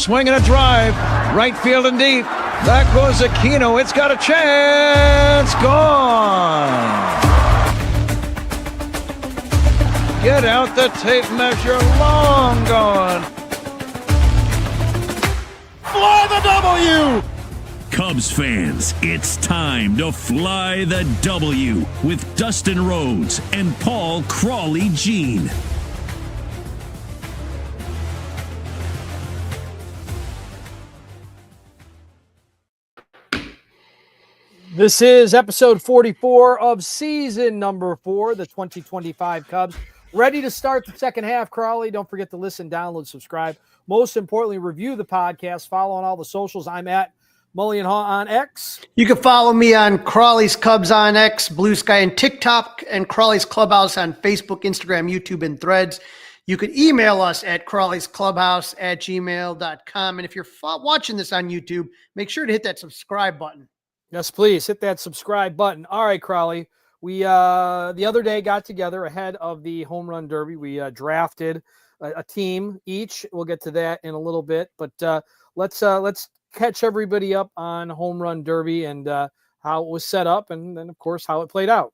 swing and a drive. Right field and deep. Back goes Aquino. It's got a chance. Gone. Get out the tape measure. Long gone. Fly the W! Cubs fans, it's time to fly the W with Dustin Rhodes and Paul Crawley-Jean. This is episode 44 of season number 4, the 2025 Cubs. Ready to start the second half, Crawley. Don't forget to listen, download, subscribe. Most importantly, review the podcast. Follow on all the socials. I'm at Mullion Hall on X. You can follow me on Crawley's Cubs on X, Blue Sky, and TikTok, and Crawley's Clubhouse on Facebook, Instagram, YouTube, and Threads. You can email us at crawleysclubhouse@gmail.com. And if you're watching this on YouTube, make sure to hit that subscribe button. Yes, please hit that subscribe button. All right, Crawley. We the other day got together ahead of the home run derby. We drafted a team each. We'll get to that in a little bit, but let's catch everybody up on home run derby and how it was set up, and then of course how it played out.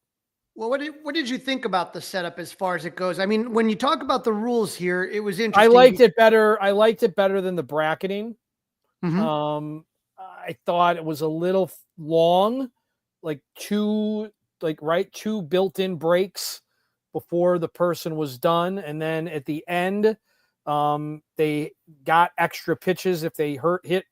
Well, what did you think about the setup as far as it goes? I mean, when you talk about the rules here, it was interesting. I liked it better than the bracketing. Mm-hmm. I thought it was a little long, like two built-in breaks before the person was done, and then at the end, they got extra pitches if they hit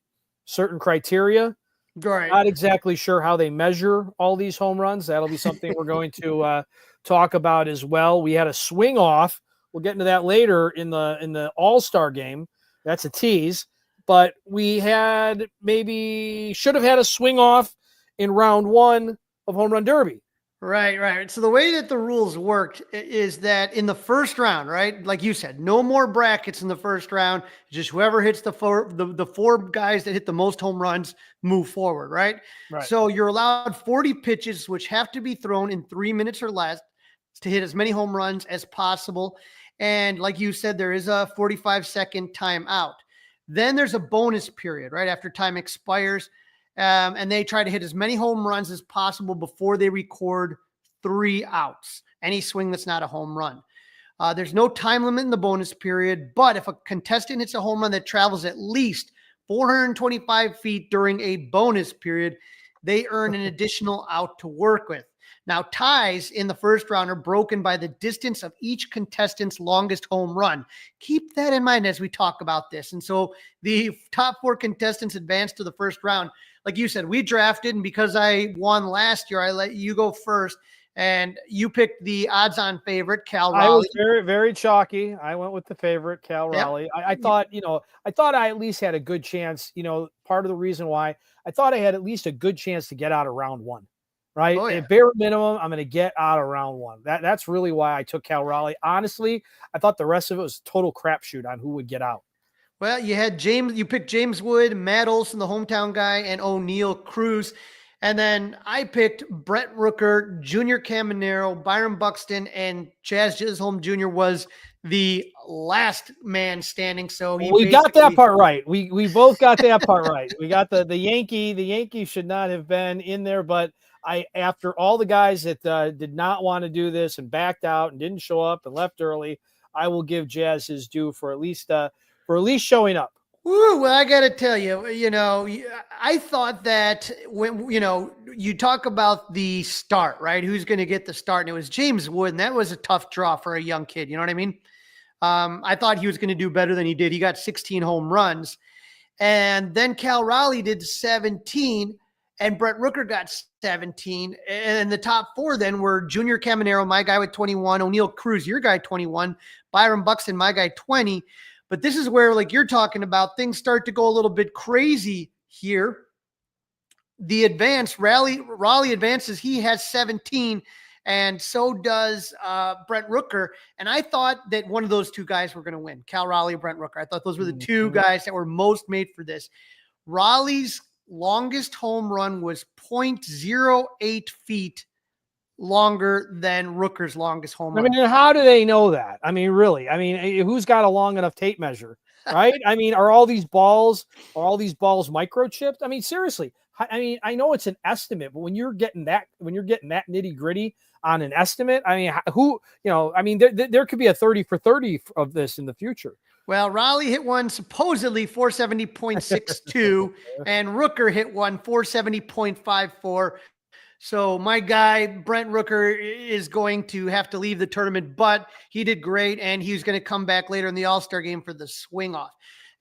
certain criteria. Right. Not exactly sure how they measure all these home runs. That'll be something we're going to talk about as well. We had a swing off. We'll get into that later in the All-Star game. That's a tease. But we should have had a swing off in round 1 of home run derby. Right. So the way that the rules worked is that in the first round, right, like you said, no more brackets in the first round. Just whoever hits the four guys that hit the most home runs move forward, right? So you're allowed 40 pitches, which have to be thrown in 3 minutes or less to hit as many home runs as possible. And like you said, there is a 45-second timeout. Then there's a bonus period, right, after time expires. And they try to hit as many home runs as possible before they record 3 outs, any swing that's not a home run. There's no time limit in the bonus period, but if a contestant hits a home run that travels at least 425 feet during a bonus period, they earn an additional out to work with. Now, ties in the first round are broken by the distance of each contestant's longest home run. Keep that in mind as we talk about this. And so the top 4 contestants advance to the first round. Like you said, we drafted, and because I won last year, I let you go first, and you picked the odds-on favorite, Cal Raleigh. I was very, very chalky. I went with the favorite, Cal Raleigh. Yep. I thought I at least had a good chance. Part of the reason why I thought I had at least a good chance to get out of round 1. Right. Oh, yeah. At bare minimum, I'm going to get out of round 1. That's really why I took Cal Raleigh. Honestly, I thought the rest of it was total crapshoot on who would get out. Well, you picked James Wood, Matt Olson, the hometown guy, and O'Neill Cruz. And then I picked Brett Rooker, Junior Caminero, Byron Buxton, and Chaz Chisholm Jr. was the last man standing. So we got that part right. We both got that part right. We got the Yankee. The Yankee should not have been in there, but after all the guys that did not want to do this and backed out and didn't show up and left early, I will give Jazz his due for at least showing up. Well, I got to tell you, I thought that when, you talk about the start, right? Who's going to get the start? And it was James Wood, and that was a tough draw for a young kid. You know what I mean? I thought he was going to do better than he did. He got 16 home runs. And then Cal Raleigh did 17, and Brett Rooker got 17. And the top 4 then were Junior Caminero, my guy with 21, O'Neill Cruz, your guy 21, Byron Buxton, my guy 20. But this is where, like you're talking about, things start to go a little bit crazy here. The Raleigh advances. He has 17, and so does Brent Rooker. And I thought that one of those 2 guys were going to win, Cal Raleigh or Brent Rooker. I thought those were the 2 guys that were most made for this. Raleigh's longest home run was 0.08 feet longer than Rooker's longest home run. I mean, how do they know that? I mean, really? I mean, who's got a long enough tape measure? right? I mean, are all these balls microchipped? I mean, seriously. I mean, I know it's an estimate, but when you're getting that nitty gritty on an estimate, I mean, there could be a 30 for 30 of this in the future. Well, Raleigh hit one supposedly 470.62, and Rooker hit one 470.54. So my guy, Brent Rooker, is going to have to leave the tournament, but he did great, and he was going to come back later in the All-Star game for the swing off.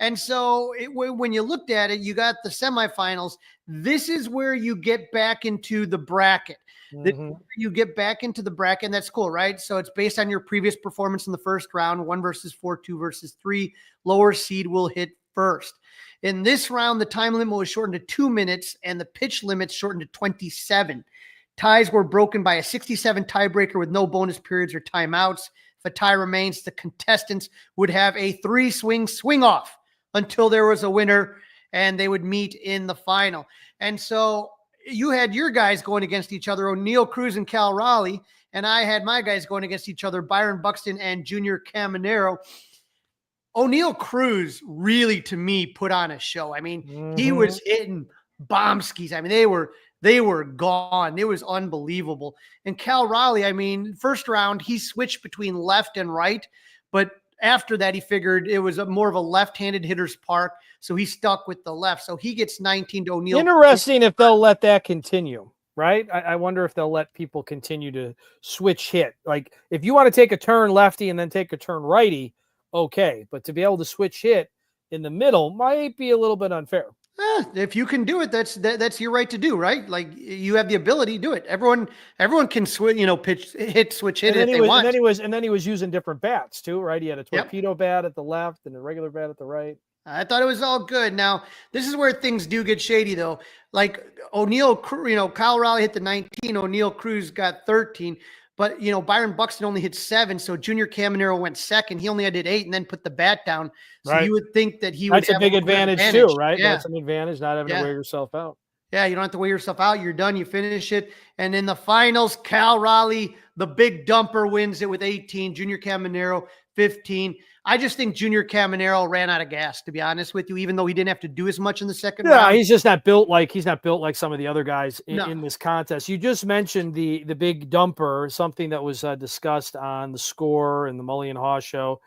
And so when you looked at it, you got the semifinals. This is where you get back into the bracket. You get back into the bracket, and that's cool, right? So it's based on your previous performance in the first round, 1 versus 4, 2 versus 3. Lower seed will hit first. In this round, the time limit was shortened to 2 minutes, and the pitch limit shortened to 27. Ties were broken by a 67 tiebreaker with no bonus periods or timeouts. If a tie remains, the contestants would have a 3-swing swing-off until there was a winner, and they would meet in the final. And so you had your guys going against each other, O'Neill Cruz and Cal Raleigh, and I had my guys going against each other, Byron Buxton and Junior Caminero. O'Neill Cruz really, to me, put on a show. I mean, he was hitting bomb skis. I mean, they were gone. It was unbelievable. And Cal Raleigh, I mean, first round, he switched between left and right, but after that, he figured it was more of a left-handed hitter's park, so he stuck with the left. So he gets 19 to O'Neill. Interesting if they'll let that continue, right? I wonder if they'll let people continue to switch hit. Like, if you want to take a turn lefty and then take a turn righty, okay. But to be able to switch hit in the middle might be a little bit unfair. If you can do it, that's your right to do, right? Like, you have the ability to do it. Everyone can switch, switch hit if they want. And then he was using different bats too, right? He had a torpedo bat at the left and a regular bat at the right. I thought it was all good. Now, this is where things do get shady, though. Like O'Neill, Kyle Raleigh hit the 19, O'Neill Cruz got 13. But, Byron Buxton only hit 7, so Junior Caminero went second. He only did 8 and then put the bat down. So you would think that he would have a big advantage too, right? Yeah. That's an advantage, not having to wear yourself out. Yeah, you don't have to wear yourself out. You're done. You finish it. And in the finals, Cal Raleigh, the big dumper, wins it with 18. Junior Caminero, 15. I just think Junior Caminero ran out of gas, to be honest with you, even though he didn't have to do as much in the second round. Yeah, he's not built like some of the other guys in this contest. You just mentioned the big dumper, something that was discussed on the Score and the Mully and Haw show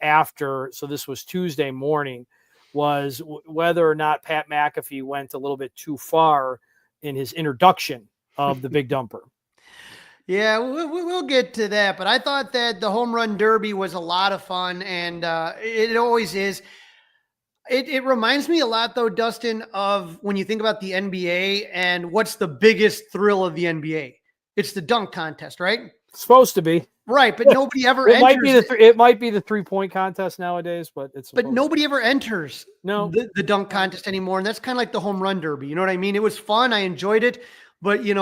after. So this was Tuesday morning, was whether or not Pat McAfee went a little bit too far in his introduction of the big dumper. Yeah, we'll get to that. But I thought that the home run derby was a lot of fun, and it always is. It reminds me a lot, though, Dustin, of when you think about the NBA and what's the biggest thrill of the NBA. It's the dunk contest, right? It's supposed to be. Right, but nobody ever it enters. It might be the 3-point contest nowadays, but nobody ever enters the dunk contest anymore, and that's kind of like the home run derby. You know what I mean? It was fun. I enjoyed it. But, you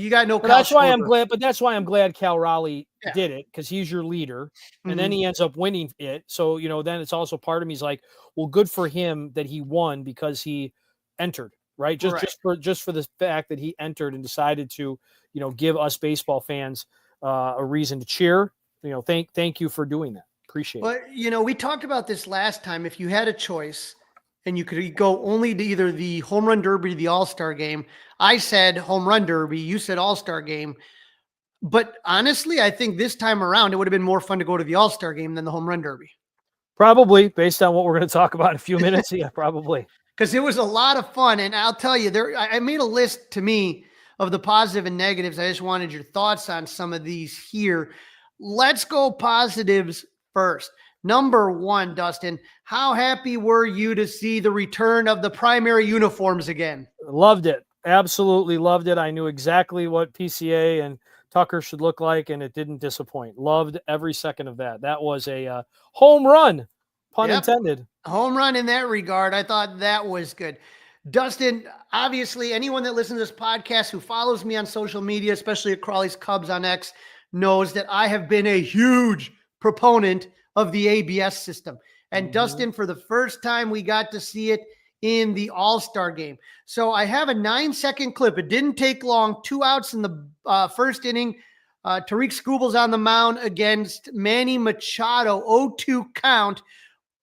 got no. That's why I'm glad Cal Raleigh did it, because he's your leader, and then he ends up winning it. So, then it's also part of me is like, well, good for him that he won because he entered, right? Just for the fact that he entered and decided to, give us baseball fans a reason to cheer. Thank you for doing that. Appreciate it. But, we talked about this last time. If you had a choice and you could go only to either the home run derby or the all-star game, I said home run derby, you said all-star game. But honestly, I think this time around, it would have been more fun to go to the all-star game than the home run derby. Probably, based on what we're going to talk about in a few minutes. Yeah, probably. Because it was a lot of fun. And I'll tell you, I made a list to me of the positive and negatives. I just wanted your thoughts on some of these here. Let's go positives first. Number 1, Dustin, how happy were you to see the return of the primary uniforms again? Loved it. Absolutely loved it. I knew exactly what PCA and Tucker should look like, and it didn't disappoint. Loved every second of that. That was a home run, pun intended. Home run in that regard. I thought that was good. Dustin, obviously, anyone that listens to this podcast who follows me on social media, especially at Crawley's Cubs on X, knows that I have been a huge proponent of the ABS system. And Dustin, for the first time, we got to see it in the All-Star game. So I have a 9-second clip. It didn't take long. 2 outs in the first inning. Tariq Skubal's on the mound against Manny Machado. 0-2 count.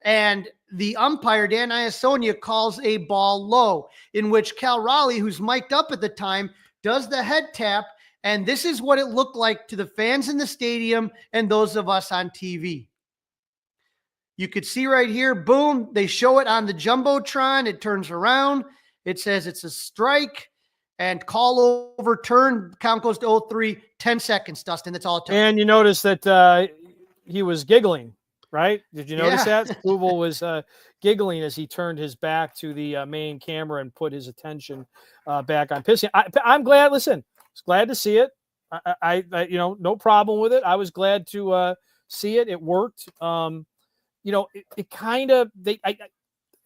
And the umpire, Dan Iasonia, calls a ball low, in which Cal Raleigh, who's mic'd up at the time, does the head tap. And this is what it looked like to the fans in the stadium and those of us on TV. You could see right here, boom, they show it on the Jumbotron. It turns around. It says it's a strike and call overturned. Count goes to 0-3, 10 seconds, Dustin. That's all it took. And you notice that he was giggling, right? Did you notice that? Skubal was giggling as he turned his back to the main camera and put his attention back on pitching. I'm glad. Listen, I was glad to see it. I no problem with it. I was glad to see it. It worked. It kind of,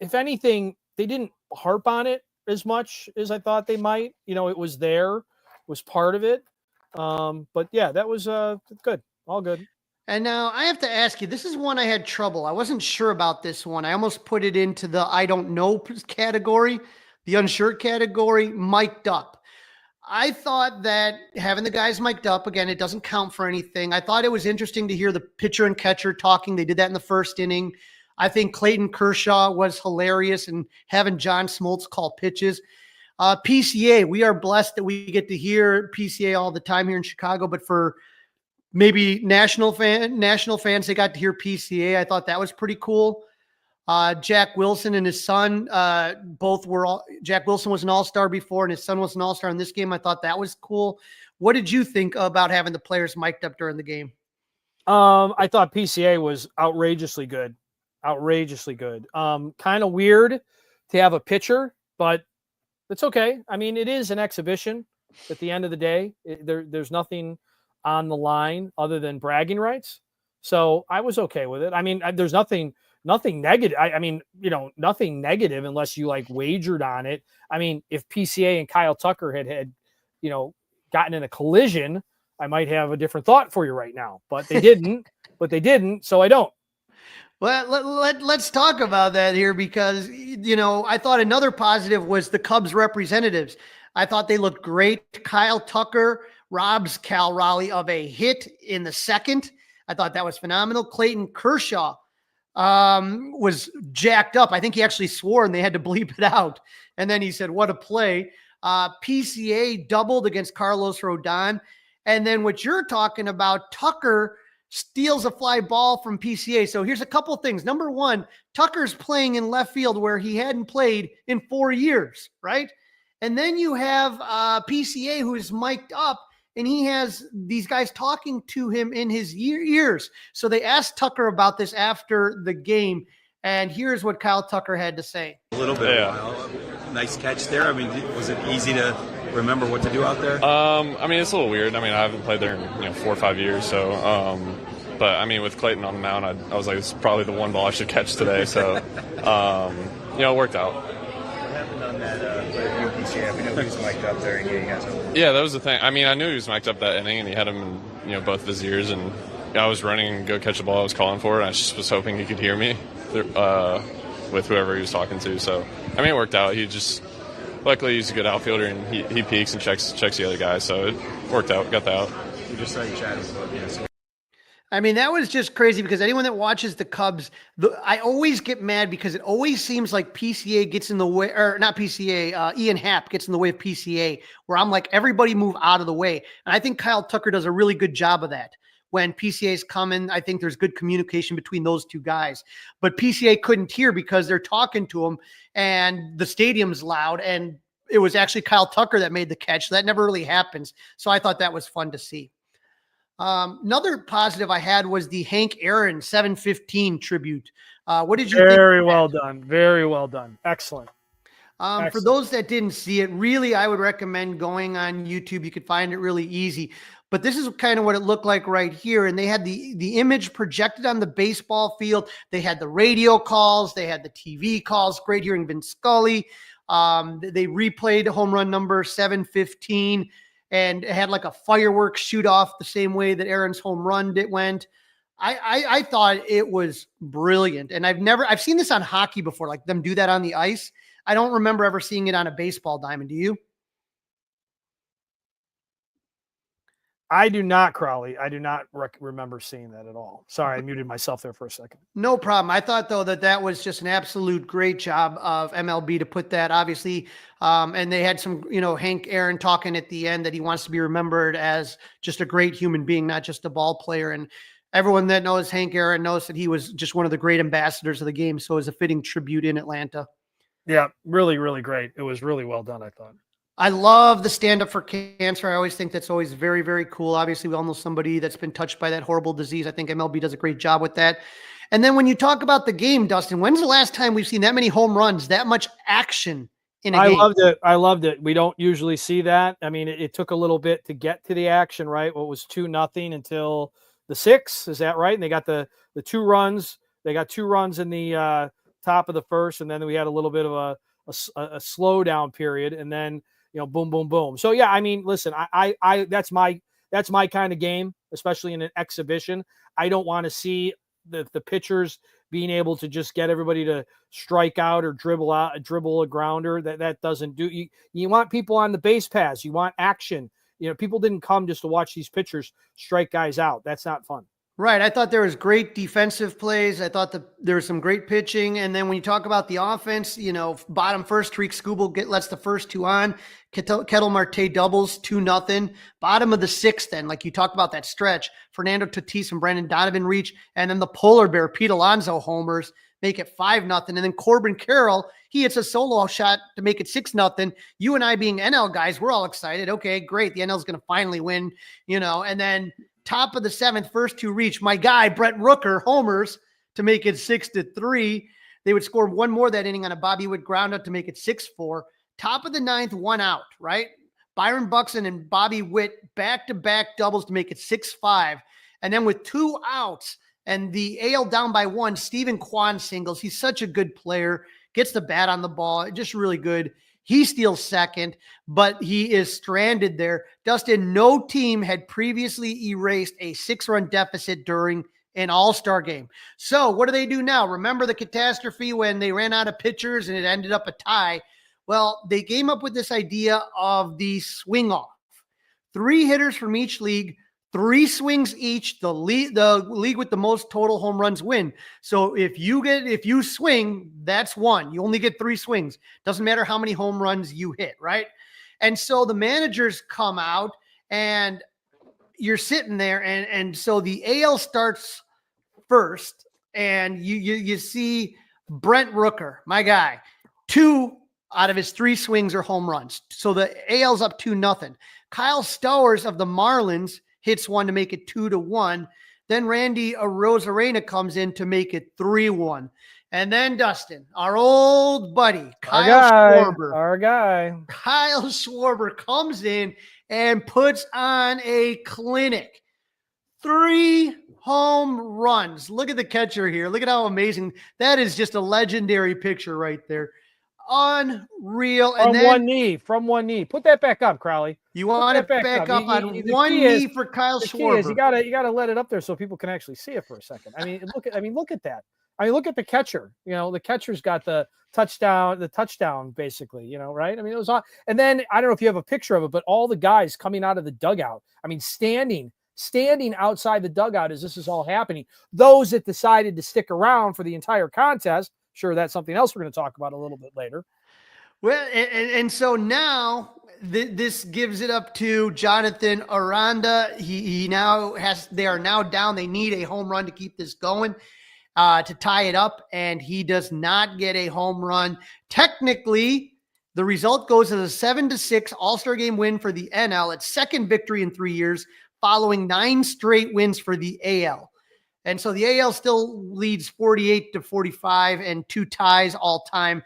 if anything, they didn't harp on it as much as I thought they might. It was there, was part of it. But yeah, that was good. All good. And now I have to ask you, this is one I had trouble. I wasn't sure about this one. I almost put it into the I don't know category, the unsure category, mic'd up. I thought that having the guys mic'd up, again, it doesn't count for anything. I thought it was interesting to hear the pitcher and catcher talking. They did that in the first inning. I think Clayton Kershaw was hilarious, and having John Smoltz call pitches. PCA, we are blessed that we get to hear PCA all the time here in Chicago, but for maybe national fans, they got to hear PCA. I thought that was pretty cool. Jack Wilson and his son, Jack Wilson was an all-star before and his son was an all-star in this game. I thought that was cool. What did you think about having the players mic'd up during the game? I thought PCA was outrageously good. Kind of weird to have a pitcher, but it's okay. I mean, it is an exhibition at the end of the day. There's nothing on the line other than bragging rights. So I was okay with it. I mean, there's nothing negative. Nothing negative unless you wagered on it. I mean, if PCA and Kyle Tucker had gotten in a collision, I might have a different thought for you right now, but they didn't. So I don't. Well, let's talk about that here because, I thought another positive was the Cubs representatives. I thought they looked great. Kyle Tucker robs Cal Raleigh of a hit in the second. I thought that was phenomenal. Clayton Kershaw was jacked up. I think he actually swore and they had to bleep it out. And then he said, what a play. PCA doubled against Carlos Rodon. And then what you're talking about, Tucker steals a fly ball from PCA. So here's a couple things. Number one, Tucker's playing in left field where he hadn't played in 4 years, right? And then you have PCA who is mic'd up and he has these guys talking to him in his ears. So they asked Tucker about this after the game. And here's what Kyle Tucker had to say. A little bit. Yeah. Nice catch there. I mean, was it easy to remember what to do out there? I mean, it's a little weird. I mean, I haven't played there in 4 or 5 years. So, but I mean, with Clayton on the mound, I was like, it's probably the one ball I should catch today. So, it worked out. On that UPCF, we know he was mic'd up there and getting guys over. Yeah, that was the thing. I mean, I knew he was mic'd up that inning, and he had him in both of his ears, and I was running and go catch the ball. I was calling for it, and I just was hoping he could hear me with whoever he was talking to. So, I mean, it worked out. Luckily, he's a good outfielder, and he peeks and checks the other guy, so it worked out. Got that out. We just saw you chatting about I mean, that was just crazy because anyone that watches the Cubs, I always get mad because it always seems like PCA gets in the way, or not PCA, Ian Happ gets in the way of PCA, where I'm like, everybody move out of the way. And I think Kyle Tucker does a really good job of that. When PCA's coming, I think there's good communication between those two guys. But PCA couldn't hear because they're talking to him and the stadium's loud. And it was actually Kyle Tucker that made the catch. So that never really happens. So I thought that was fun to see. Another positive I had was the Hank Aaron 715 tribute. What did you think? Very well done. Very well done. Excellent. For those that didn't see it, really, I would recommend going on YouTube. You could find it really easy. But this is kind of what it looked like right here. And they had the image projected on the baseball field. They had the radio calls. They had the TV calls. Great hearing Vin Scully. They replayed home run number 715. And it had like a fireworks shoot off the same way that Aaron's home run went. I thought it was brilliant. And I've seen this on hockey before, like them do that on the ice. I don't remember ever seeing it on a baseball diamond. Do you? I do not, Crowley. I do not remember seeing that at all. Sorry, I muted myself there for a second. No problem. I thought though that was just an absolute great job of MLB to put that, obviously. And they had some, Hank Aaron talking at the end that he wants to be remembered as just a great human being, not just a ball player. And everyone that knows Hank Aaron knows that he was just one of the great ambassadors of the game. So it was a fitting tribute in Atlanta. Yeah, really, really great. It was really well done, I thought. I love the stand up for cancer. I always think that's always very, very cool. Obviously, we all know somebody that's been touched by that horrible disease. I think MLB does a great job with that. And then when you talk about the game, Dustin, when's the last time we've seen that many home runs, that much action in a game? I loved it. We don't usually see that. I mean, it took a little bit to get to the action, right? What was 2-0 until the 6th. Is that right? And they got the 2 runs. They got 2 runs in the top of the first, and then we had a little bit of a slowdown period, and then boom, boom, boom. So yeah, I mean, listen, I that's my kind of game, especially in an exhibition. I don't want to see the pitchers being able to just get everybody to strike out or dribble a grounder. That doesn't do. You want people on the base paths. You want action. People didn't come just to watch these pitchers strike guys out. That's not fun. Right. I thought there was great defensive plays. I thought that there was some great pitching. And then when you talk about the offense, bottom first, Tariq Skubal lets the first 2 on. Kettle Marte doubles 2-0. Bottom of the 6th, then, like you talked about that stretch, Fernando Tatis and Brandon Donovan reach. And then the polar bear, Pete Alonso homers, make it 5-0. And then Corbin Carroll, he hits a solo shot to make it 6-0. You and I being NL guys, we're all excited. Okay, great. The NL is going to finally win, and then top of the 7th, first 2 reach. My guy, Brent Rooker, homers to make it 6-3. They would score 1 more that inning on a Bobby Witt ground out to make it 6-4. Top of the 9th, 1 out, right? Byron Buxton and Bobby Witt back-to-back doubles to make it 6-5. And then with 2 outs and the AL down by 1, Stephen Kwan singles. He's such a good player. Gets the bat on the ball. Just really good. He steals second, but he is stranded there. Dustin, no team had previously erased a 6-run deficit during an all-star game. So what do they do now? Remember the catastrophe when they ran out of pitchers and it ended up a tie? Well, they came up with this idea of the swing off. 3 hitters from each league, 3 swings each. The league with the most total home runs win. So if you swing, that's 1. You only get 3 swings. Doesn't matter how many home runs you hit, right? And so the managers come out and you're sitting there, and so the AL starts first, and you see Brent Rooker, my guy, 2 out of his 3 swings are home runs. So the AL's up 2-0. Kyle Stowers of the Marlins hits 1 to make it 2-1. Then Randy Arozarena comes in to make it 3-1. And then Dustin, our old buddy, Kyle Schwarber comes in and puts on a clinic. 3 home runs. Look at the catcher here. Look at how amazing. That is just a legendary picture right there. Unreal. From one knee. Put that back up, Crowley. You want it back up on one knee for Kyle Schwarber. You gotta let it up there so people can actually see it for a second. Look at that. Look at the catcher. The catcher's got the touchdown basically, right? It was on. And then I don't know if you have a picture of it, but all the guys coming out of the dugout, standing outside the dugout as this is all happening. Those that decided to stick around for the entire contest, sure, that's something else we're going to talk about a little bit later. Well, and so now this gives it up to Jonathan Aranda. They are now down. They need a home run to keep this going, to tie it up, and he does not get a home run. Technically, the result goes as a 7-6 All-Star Game win for the NL. Its 2nd victory in 3 years, following 9 straight wins for the AL. And so the AL still leads 48-45 and 2 ties all time.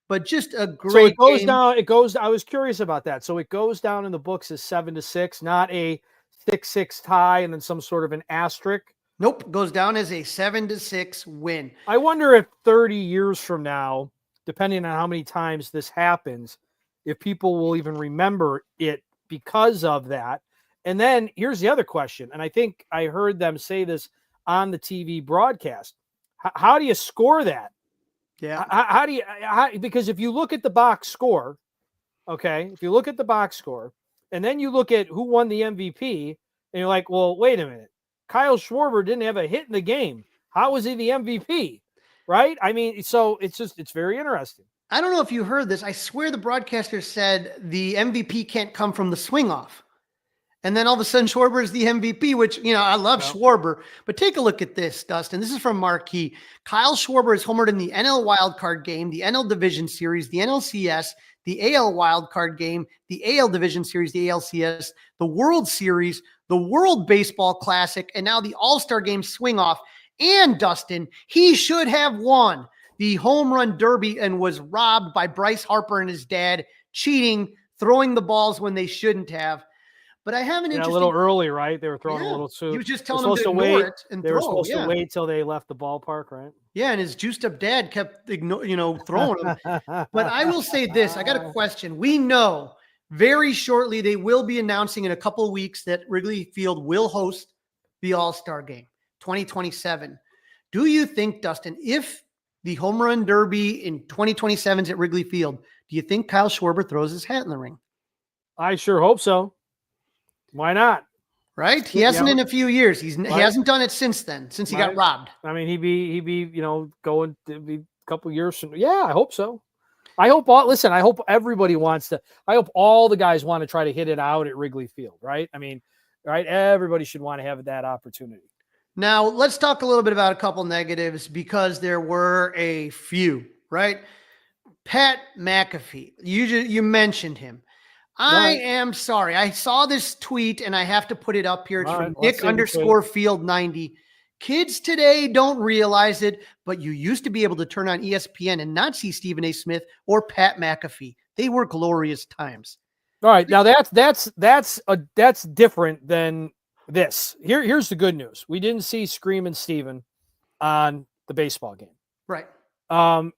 But just a great game. I was curious about that. So it goes down in the books as 7-6, not a 6-6 tie and then some sort of an asterisk. Nope, goes down as a 7-6 win. I wonder if 30 years from now, depending on how many times this happens, if people will even remember it because of that. And then here's the other question, and I think I heard them say this on the TV broadcast. How do you score that? Yeah. Because if you look at the box score, okay, and then you look at who won the MVP, And you're like, well, wait a minute. Kyle Schwarber didn't have a hit in the game. How was he the MVP? Right? I mean, so it's very interesting. I don't know if you heard this. I swear the broadcaster said the MVP can't come from the swing off. And then all of a sudden, Schwarber is the MVP, which, I love Schwarber. But take a look at this, Dustin. This is from Marquee. Kyle Schwarber is homered in the NL wildcard game, the NL Division Series, the NLCS, the AL wildcard game, the AL Division Series, the ALCS, the World Series, the World Baseball Classic, and now the All-Star Game swing-off. And, Dustin, he should have won the home run derby and was robbed by Bryce Harper and his dad, cheating, throwing the balls when they shouldn't have. But I have an interesting... a little early, right? They were throwing a little too... He was just telling them to ignore it and throw. They were supposed to wait till they left the ballpark, right? Yeah, and his juiced-up dad kept throwing them. But I will say this. I got a question. We know very shortly they will be announcing in a couple of weeks that Wrigley Field will host the All-Star Game, 2027. Do you think, Dustin, if the home run derby in 2027 is at Wrigley Field, do you think Kyle Schwarber throws his hat in the ring? I sure hope so. Why not? Right? He hasn't in a few years. He hasn't done it since then, since he got robbed. I mean, he'd be, going to be a couple years from. Yeah, I hope so. I hope everybody wants to. I hope all the guys want to try to hit it out at Wrigley Field, right? I mean, right? Everybody should want to have that opportunity. Now, let's talk a little bit about a couple negatives because there were a few, right? Pat McAfee, you mentioned him. I am sorry. I saw this tweet and I have to put it up here. It's from Nick_Field90. Kids today don't realize it, but you used to be able to turn on ESPN and not see Stephen A. Smith or Pat McAfee. They were glorious times. All right. Now that's different than this. Here's the good news. We didn't see Screamin' Steven on the baseball game. Right. I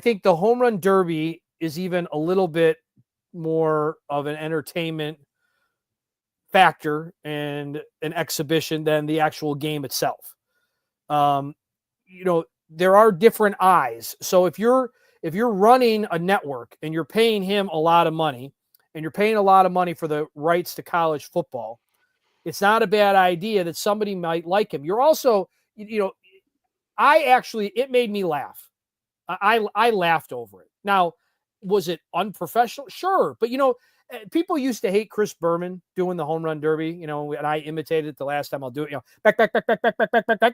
think the home run derby is even a little bit more of an entertainment factor and an exhibition than the actual game itself. There are different eyes. So if you're running a network and you're paying him a lot of money and you're paying a lot of money for the rights to college football, it's not a bad idea that somebody might like him. You're also, it made me laugh. I laughed over it. Now, was it unprofessional? Sure. But, people used to hate Chris Berman doing the home run derby, and I imitated it the last time. I'll do it, back.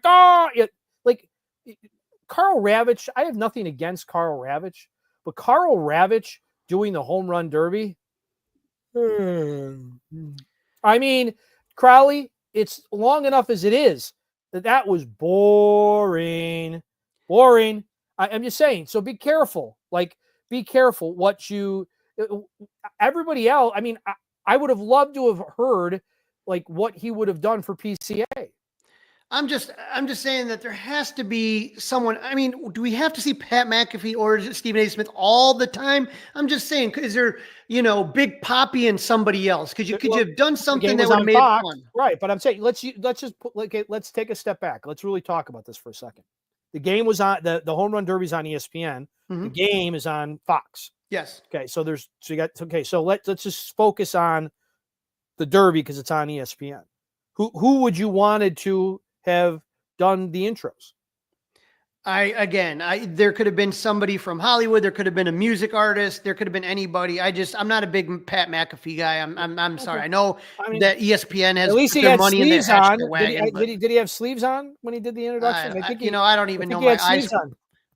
Oh! Like Carl Ravitch, I have nothing against Carl Ravitch, but Carl Ravitch doing the home run derby. I mean, Crowley, it's long enough as it is that was boring. I'm just saying. So be careful. Be careful what everybody else. I mean, I would have loved to have heard what he would have done for PCA. I'm just saying that there has to be someone. I mean, do we have to see Pat McAfee or is it Stephen A. Smith all the time? I'm just saying, is there, Big Poppy and somebody else? Could you have done something that would have made it fun? Right. But I'm saying, let's take a step back. Let's really talk about this for a second. The game was on the home run derby's on ESPN. Mm-hmm. The game is on Fox. Yes. Okay. So let's just focus on the derby because it's on ESPN. Who would you wanted to have done the intros? There could have been somebody from Hollywood. There could have been a music artist. There could have been anybody. I'm not a big Pat McAfee guy. I'm sorry. I know that ESPN has at least he their had money in their sleeves on. wagon, did he have sleeves on when he did the introduction? I don't even know.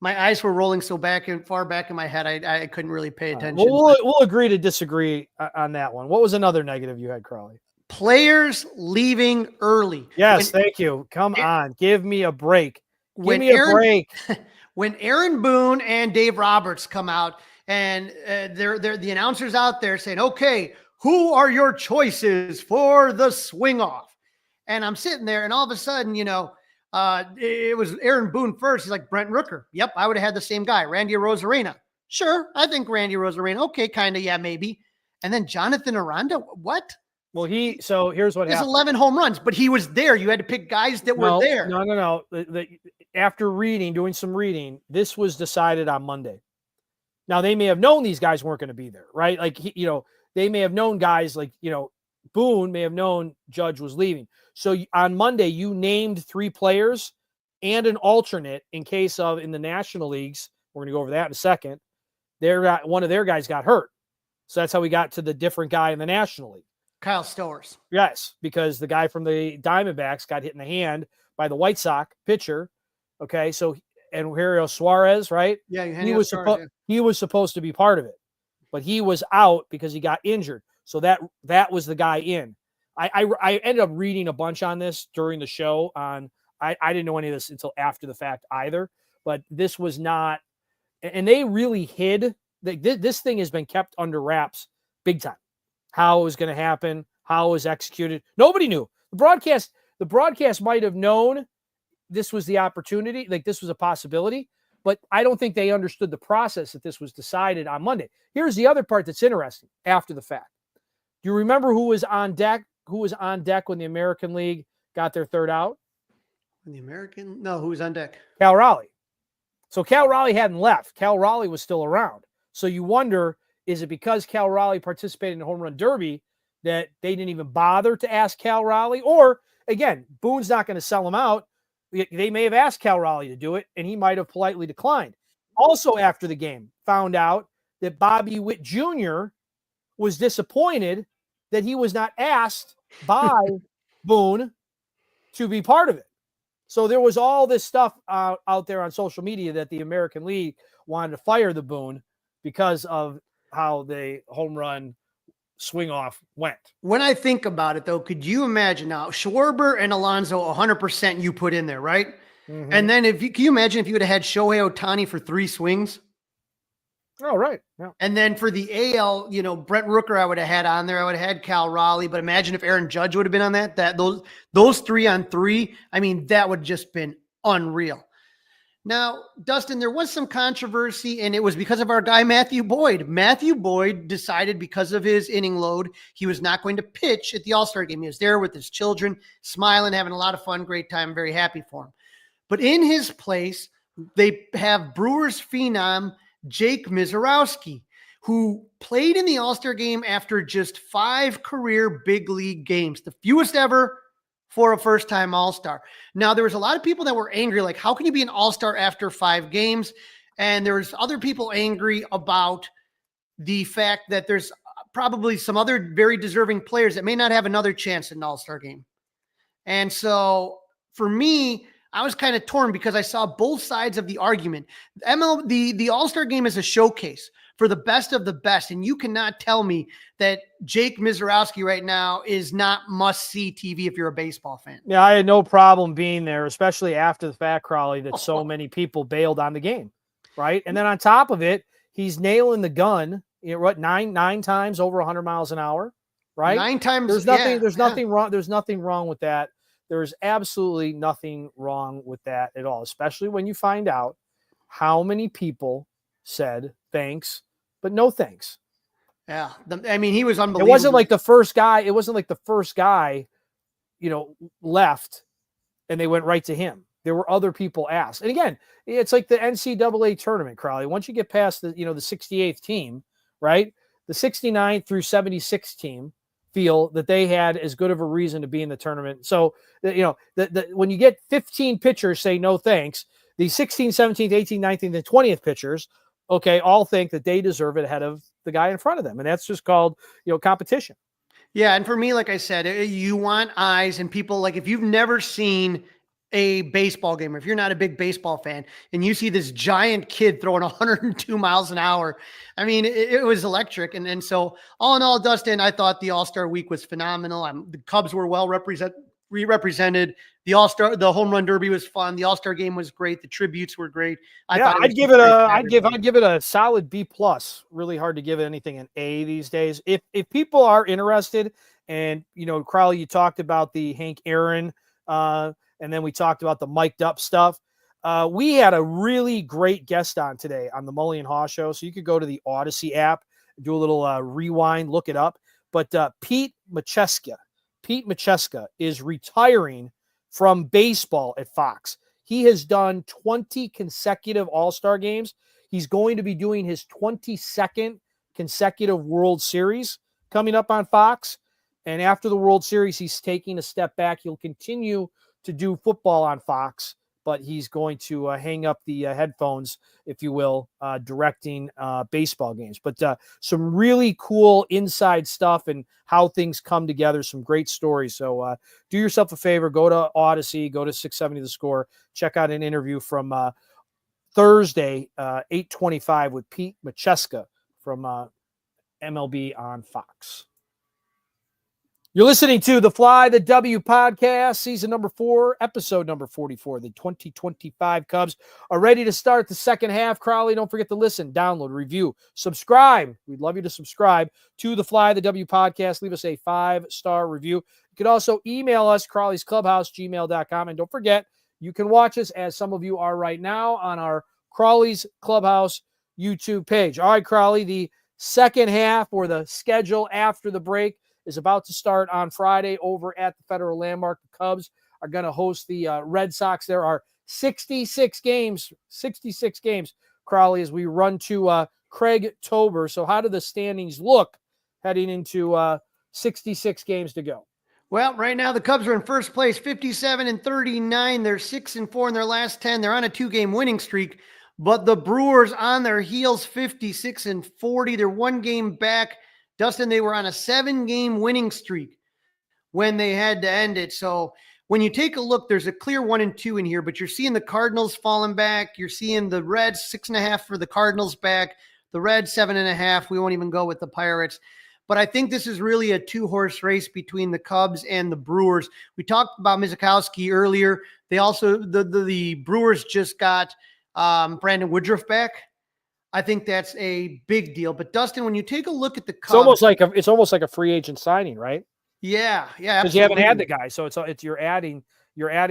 My eyes were rolling so far back in my head. I couldn't really pay attention. We'll agree to disagree on that one. What was another negative you had, Crowley? Players leaving early. Yes, thank you. Come on, give me a break. Give me a break. When Aaron Boone and Dave Roberts come out and they're the announcers out there saying, okay, who are your choices for the swing off? And I'm sitting there and all of a sudden, it was Aaron Boone first. He's like, Brent Rooker. Yep, I would have had the same guy. Randy Arozarena. Sure, I think Randy Arozarena. Okay, kind of, yeah, maybe. And then Jonathan Aranda. What? Well, so here's what happened. 11 home runs, but he was there. You had to pick guys that were there. No. After doing some reading, this was decided on Monday. Now, they may have known these guys weren't going to be there, right? They may have known guys Boone may have known Judge was leaving. So on Monday, you named 3 players and an alternate in case of in the National Leagues. We're going to go over that in a second. One of their guys got hurt. So that's how we got to the different guy in the National League. Kyle Stowers. Yes, because the guy from the Diamondbacks got hit in the hand by the White Sox pitcher. Okay, so and Eugenio Suarez, right? Yeah, he was supposed to be part of it, but he was out because he got injured. So that was the guy in. I ended up reading a bunch on this during the show. I didn't know any of this until after the fact either. But this was not, and they really hid. This thing has been kept under wraps big time. How it was going to happen, how it was executed. Nobody knew. The broadcast might have known this was the opportunity, like this was a possibility, but I don't think they understood the process that this was decided on Monday. Here's the other part that's interesting after the fact. Do you remember who was on deck? Who was on deck when the American League got their third out? Who was on deck? Cal Raleigh. So Cal Raleigh hadn't left. Cal Raleigh was still around. So you wonder, is it because Cal Raleigh participated in the home run derby that they didn't even bother to ask Cal Raleigh? Or, again, Boone's not going to sell him out. They may have asked Cal Raleigh to do it, and he might have politely declined. Also, after the game, found out that Bobby Witt Jr. was disappointed that he was not asked by Boone to be part of it. So there was all this stuff out there on social media that the American League wanted to fire the Boone because of how the home run swing off went. When I think about it, though, could you imagine now Schwarber and Alonso 100% you put in there, right? Mm-hmm. And then can you imagine if you would have had Shohei Ohtani for 3 swings? Oh, right. Yeah. And then for the AL, Brent Rooker I would have had on there. I would have had Cal Raleigh, but imagine if Aaron Judge would have been on that those 3 on 3. I mean, that would just been unreal. Now, Dustin, there was some controversy, and it was because of our guy, Matthew Boyd. Matthew Boyd decided because of his inning load, he was not going to pitch at the All-Star game. He was there with his children, smiling, having a lot of fun, great time, very happy for him. But in his place, they have Brewers phenom Jake Mizorowski, who played in the All-Star game after just 5 career big league games, the fewest ever for a first-time All-Star. Now, there was a lot of people that were angry, like, how can you be an All-Star after 5 games? And there was other people angry about the fact that there's probably some other very deserving players that may not have another chance in an All-Star game. And so, for me, I was kind of torn because I saw both sides of the argument. The All-Star game is a showcase for the best of the best. And you cannot tell me that Jake Mizorowski right now is not must-see TV if you're a baseball fan. Yeah, I had no problem being there, especially after the fact, Crowley, that so many people bailed on the game, right? And then on top of it, he's nailing the gun, nine times over 100 miles an hour, right? 9 times. There's nothing wrong. There's nothing wrong with that. There's absolutely nothing wrong with that at all, especially when you find out how many people said thanks, but no thanks. Yeah. He was unbelievable. It wasn't like the first guy, left and they went right to him. There were other people asked. And again, it's like the NCAA tournament, Crowley. Once you get past the 68th team, right? The 69th through 76th team feel that they had as good of a reason to be in the tournament. So, when you get 15 pitchers say no thanks, the 16th, 17th, 18th, 19th, and 20th pitchers, okay, all think that they deserve it ahead of the guy in front of them. And that's just called, competition. Yeah. And for me, like I said, you want eyes and people, like if you've never seen a baseball game, or if you're not a big baseball fan and you see this giant kid throwing 102 miles an hour, it was electric. And so all in all, Dustin, I thought the All-Star week was phenomenal. The Cubs were well represented. The home run derby was fun. The All-Star game was great. The tributes were great. I'd give it a solid B+. Really hard to give it anything an A these days. If people are interested, and Crowley, you talked about the Hank Aaron, and then we talked about the mic'd up stuff. We had a really great guest on today on the Mully and Haw Show. So you could go to the Odyssey app, do a little rewind, look it up. But Pete Macheska is retiring from baseball at Fox. He has done 20 consecutive All-Star games. He's going to be doing his 22nd consecutive World Series coming up on Fox. And after the World Series, he's taking a step back. He'll continue to do football on Fox, but he's going to hang up the headphones, if you will, directing baseball games. But some really cool inside stuff and how things come together, some great stories. So do yourself a favor, go to Odyssey, go to 670 The Score, check out an interview from Thursday, 8:25 with Pete Macheska from MLB on Fox. You're listening to the Fly the W podcast, season number 4, episode number 44. The 2025 Cubs are ready to start the second half. Crowley, don't forget to listen, download, review, subscribe. We'd love you to subscribe to the Fly the W podcast. Leave us a 5-star review. You could also email us, Crowley's Clubhouse, gmail.com. And don't forget, you can watch us, as some of you are right now, on our Crowley's Clubhouse YouTube page. All right, Crowley, the second half, or the schedule after the break, is about to start on Friday over at the Federal Landmark. The Cubs are going to host the Red Sox. There are 66 games, Crowley, as we run to Craig Tober. So how do the standings look heading into 66 games to go? Well, right now the Cubs are in first place, 57-39. They're 6-4 in their last 10. They're on a 2-game winning streak, but the Brewers on their heels, 56-40. They're 1 game back. Dustin, they were on a 7-game winning streak when they had to end it. So when you take a look, there's a clear 1 and 2 in here, but you're seeing the Cardinals falling back. You're seeing the Reds 6.5 for the Cardinals back, the Reds 7.5. We won't even go with the Pirates. But I think this is really a 2-horse race between the Cubs and the Brewers. We talked about Mizikowski earlier. They also, the Brewers just got Brandon Woodruff back. I think that's a big deal. But Dustin, when you take a look at the Cubs, it's almost like a free agent signing, right? Yeah, because you haven't had the guy, so it's you're adding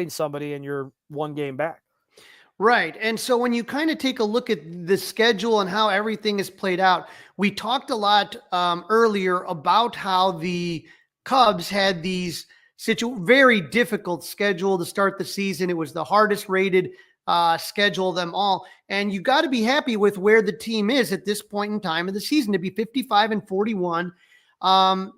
somebody, and you're 1 game back. Right. And so when you kind of take a look at the schedule and how everything is played out, we talked a lot earlier about how the Cubs had these very difficult schedule to start the season. It was the hardest rated schedule of them all. And you got to be happy with where the team is at this point in time of the season to be 55-41.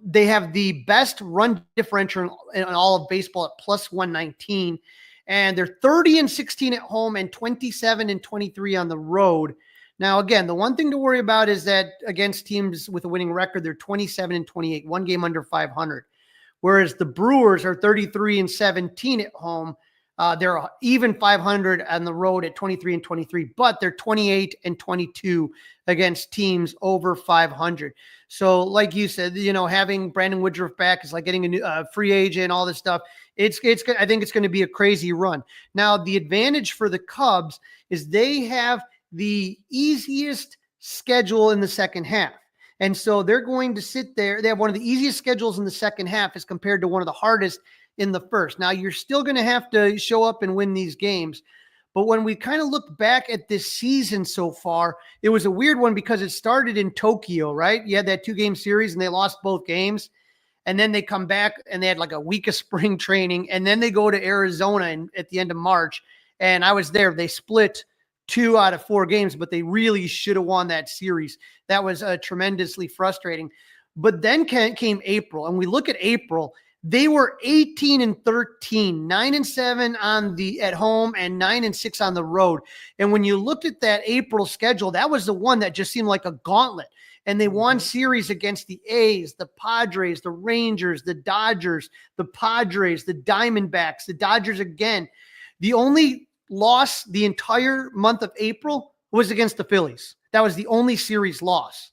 They have the best run differential in all of baseball at +119. And they're 30-16 at home and 27-23 on the road. Now, again, the one thing to worry about is that against teams with a winning record, they're 27-28, 1 game under 500. Whereas the Brewers are 33-17 at home. They're even 500 on the road at 23-23, but they're 28-22 against teams over 500. So like you said, having Brandon Woodruff back is like getting a new free agent, all this stuff. I think it's going to be a crazy run. Now, the advantage for the Cubs is they have the easiest schedule in the second half. And so they're going to sit there. They have one of the easiest schedules in the second half as compared to one of the hardest in the first. Now, you're still going to have to show up and win these games. But when we kind of look back at this season so far, it was a weird one because it started in Tokyo, right? You had that 2-game series and they lost both games. And then they come back and they had like a week of spring training. And then they go to Arizona at the end of March. And I was there. They split 2 out of 4 games, but they really should have won that series. That was tremendously frustrating. But then came April. And we look at April. They were 18-13, 9-7 at home and 9-6 on the road. And when you looked at that April schedule, that was the one that just seemed like a gauntlet. And they won series against the A's, the Padres, the Rangers, the Dodgers, the Padres, the Diamondbacks, the Dodgers again. The only loss the entire month of April was against the Phillies. That was the only series loss.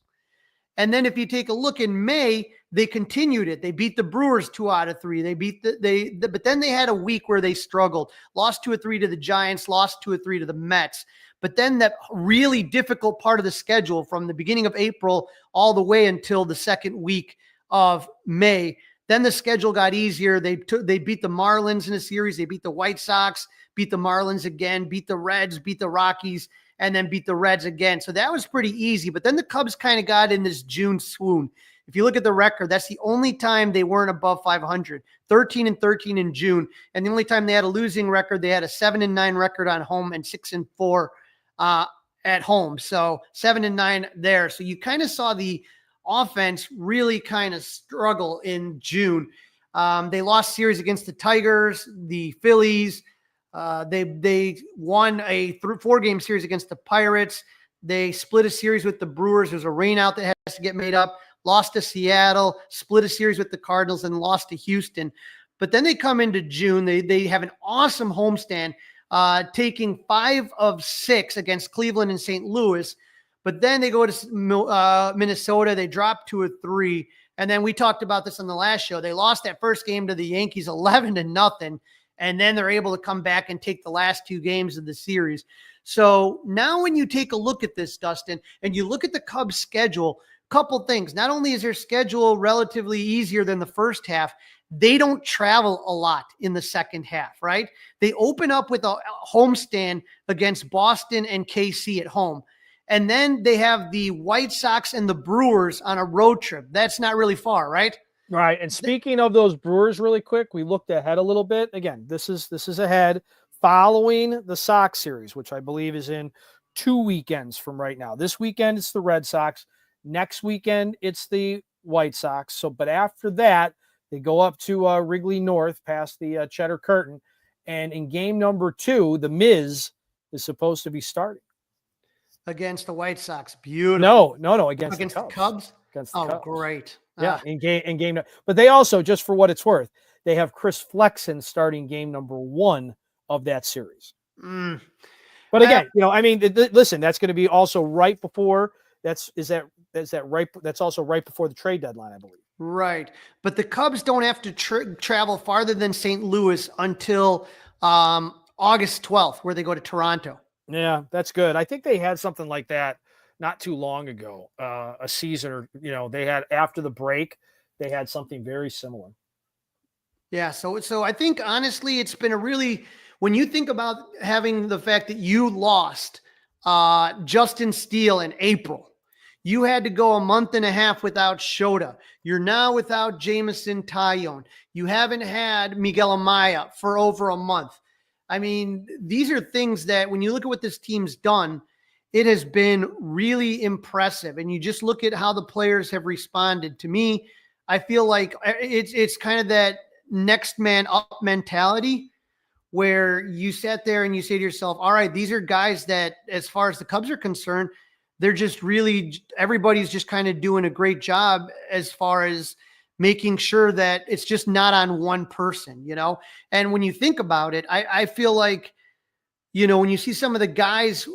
And then if you take a look in May, they continued it. They beat the Brewers 2 out of 3. But then they had a week where they struggled. Lost 2 of 3 to the Giants, lost 2 of 3 to the Mets. But then that really difficult part of the schedule from the beginning of April all the way until the second week of May, then the schedule got easier. They beat the Marlins in a series. They beat the White Sox, beat the Marlins again, beat the Reds, beat the Rockies, and then beat the Reds again. So that was pretty easy. But then the Cubs kind of got in this June swoon. If you look at the record, that's the only time they weren't above 500, 13-13 in June. And the only time they had a losing record, they had a 7-9 record on home and 6-4 at home. So 7-9 there. So you kind of saw the offense really kind of struggle in June. They lost series against the Tigers, the Phillies. They won a 4-game series against the Pirates. They split a series with the Brewers. There's a rain out that has to get made up. Lost to Seattle, split a series with the Cardinals, and lost to Houston. But then they come into June. They have an awesome homestand, taking 5 of 6 against Cleveland and St. Louis. But then they go to Minnesota. They drop 2 of 3. And then we talked about this on the last show. They lost that first game to the Yankees 11-0. And then they're able to come back and take the last 2 games of the series. So now when you take a look at this, Dustin, and you look at the Cubs' schedule, couple things. Not only is their schedule relatively easier than the first half, they don't travel a lot in the second half, right? They open up with a homestand against Boston and KC at home. And then they have the White Sox and the Brewers on a road trip. That's not really far, right? Right. And speaking of those Brewers really quick, we looked ahead a little bit. Again, this is ahead following the Sox series, which I believe is in 2 weekends from right now. This weekend, it's the Red Sox. Next weekend, it's the White Sox. But after that, they go up to Wrigley North past the Cheddar Curtain. And in game number 2, the Miz is supposed to be starting. Against the White Sox. Beautiful. No. Against the Cubs? Against the Cubs. Cubs. Great. Yeah, in game. But they also, just for what it's worth, they have Chris Flexen starting game number 1 of that series. But again, listen, that's going to be also right before. That's also right before the trade deadline, I believe. Right. But the Cubs don't have to travel farther than St. Louis until August 12th, where they go to Toronto. Yeah, that's good. I think they had something like that not too long ago, a season, or, they had after the break, they had something very similar. Yeah. So I think, honestly, it's been when you think about having the fact that you lost Justin Steele in April, you had to go a month and a half without Shota. You're now without Jameson Taillon. You haven't had Miguel Amaya for over a month. I mean, these are things that when you look at what this team's done, it has been really impressive. And you just look at how the players have responded. To me, I feel like it's kind of that next man up mentality where you sat there and you say to yourself, all right, these are guys that, as far as the Cubs are concerned, they're just everybody's just kind of doing a great job as far as making sure that it's just not on one person, And when you think about it, I feel like, when you see some of the guys,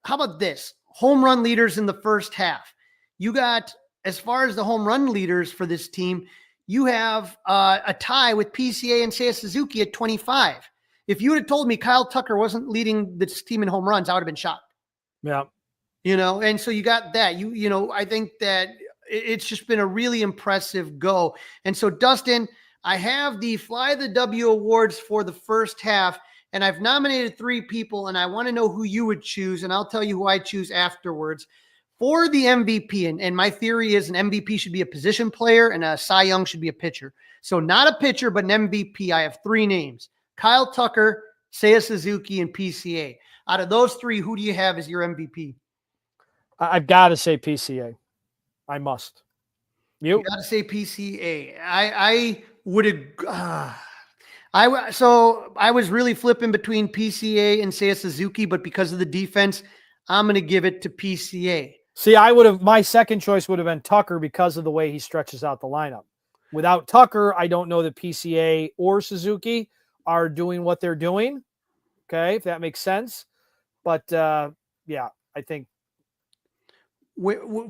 how about this? Home run leaders in the first half. You got, as far as the home run leaders for this team, you have a tie with PCA and Seiya Suzuki at 25. If you would have told me Kyle Tucker wasn't leading this team in home runs, I would have been shocked. Yeah. And so you got that. I think that it's just been a really impressive go. And so, Dustin, I have the Fly the W awards for the first half, and I've nominated 3 people, and I want to know who you would choose, and I'll tell you who I choose afterwards. For the MVP, and my theory is an MVP should be a position player and a Cy Young should be a pitcher. So not a pitcher, but an MVP. I have 3 names: Kyle Tucker, Seiya Suzuki, and PCA. Out of those 3, who do you have as your MVP? I've got to say PCA. I must. You got to say PCA. I would have. So I was really flipping between PCA and Seiya Suzuki, but because of the defense, I'm going to give it to PCA. See, my second choice would have been Tucker because of the way he stretches out the lineup. Without Tucker, I don't know that PCA or Suzuki are doing what they're doing. Okay, if that makes sense. But yeah, I think.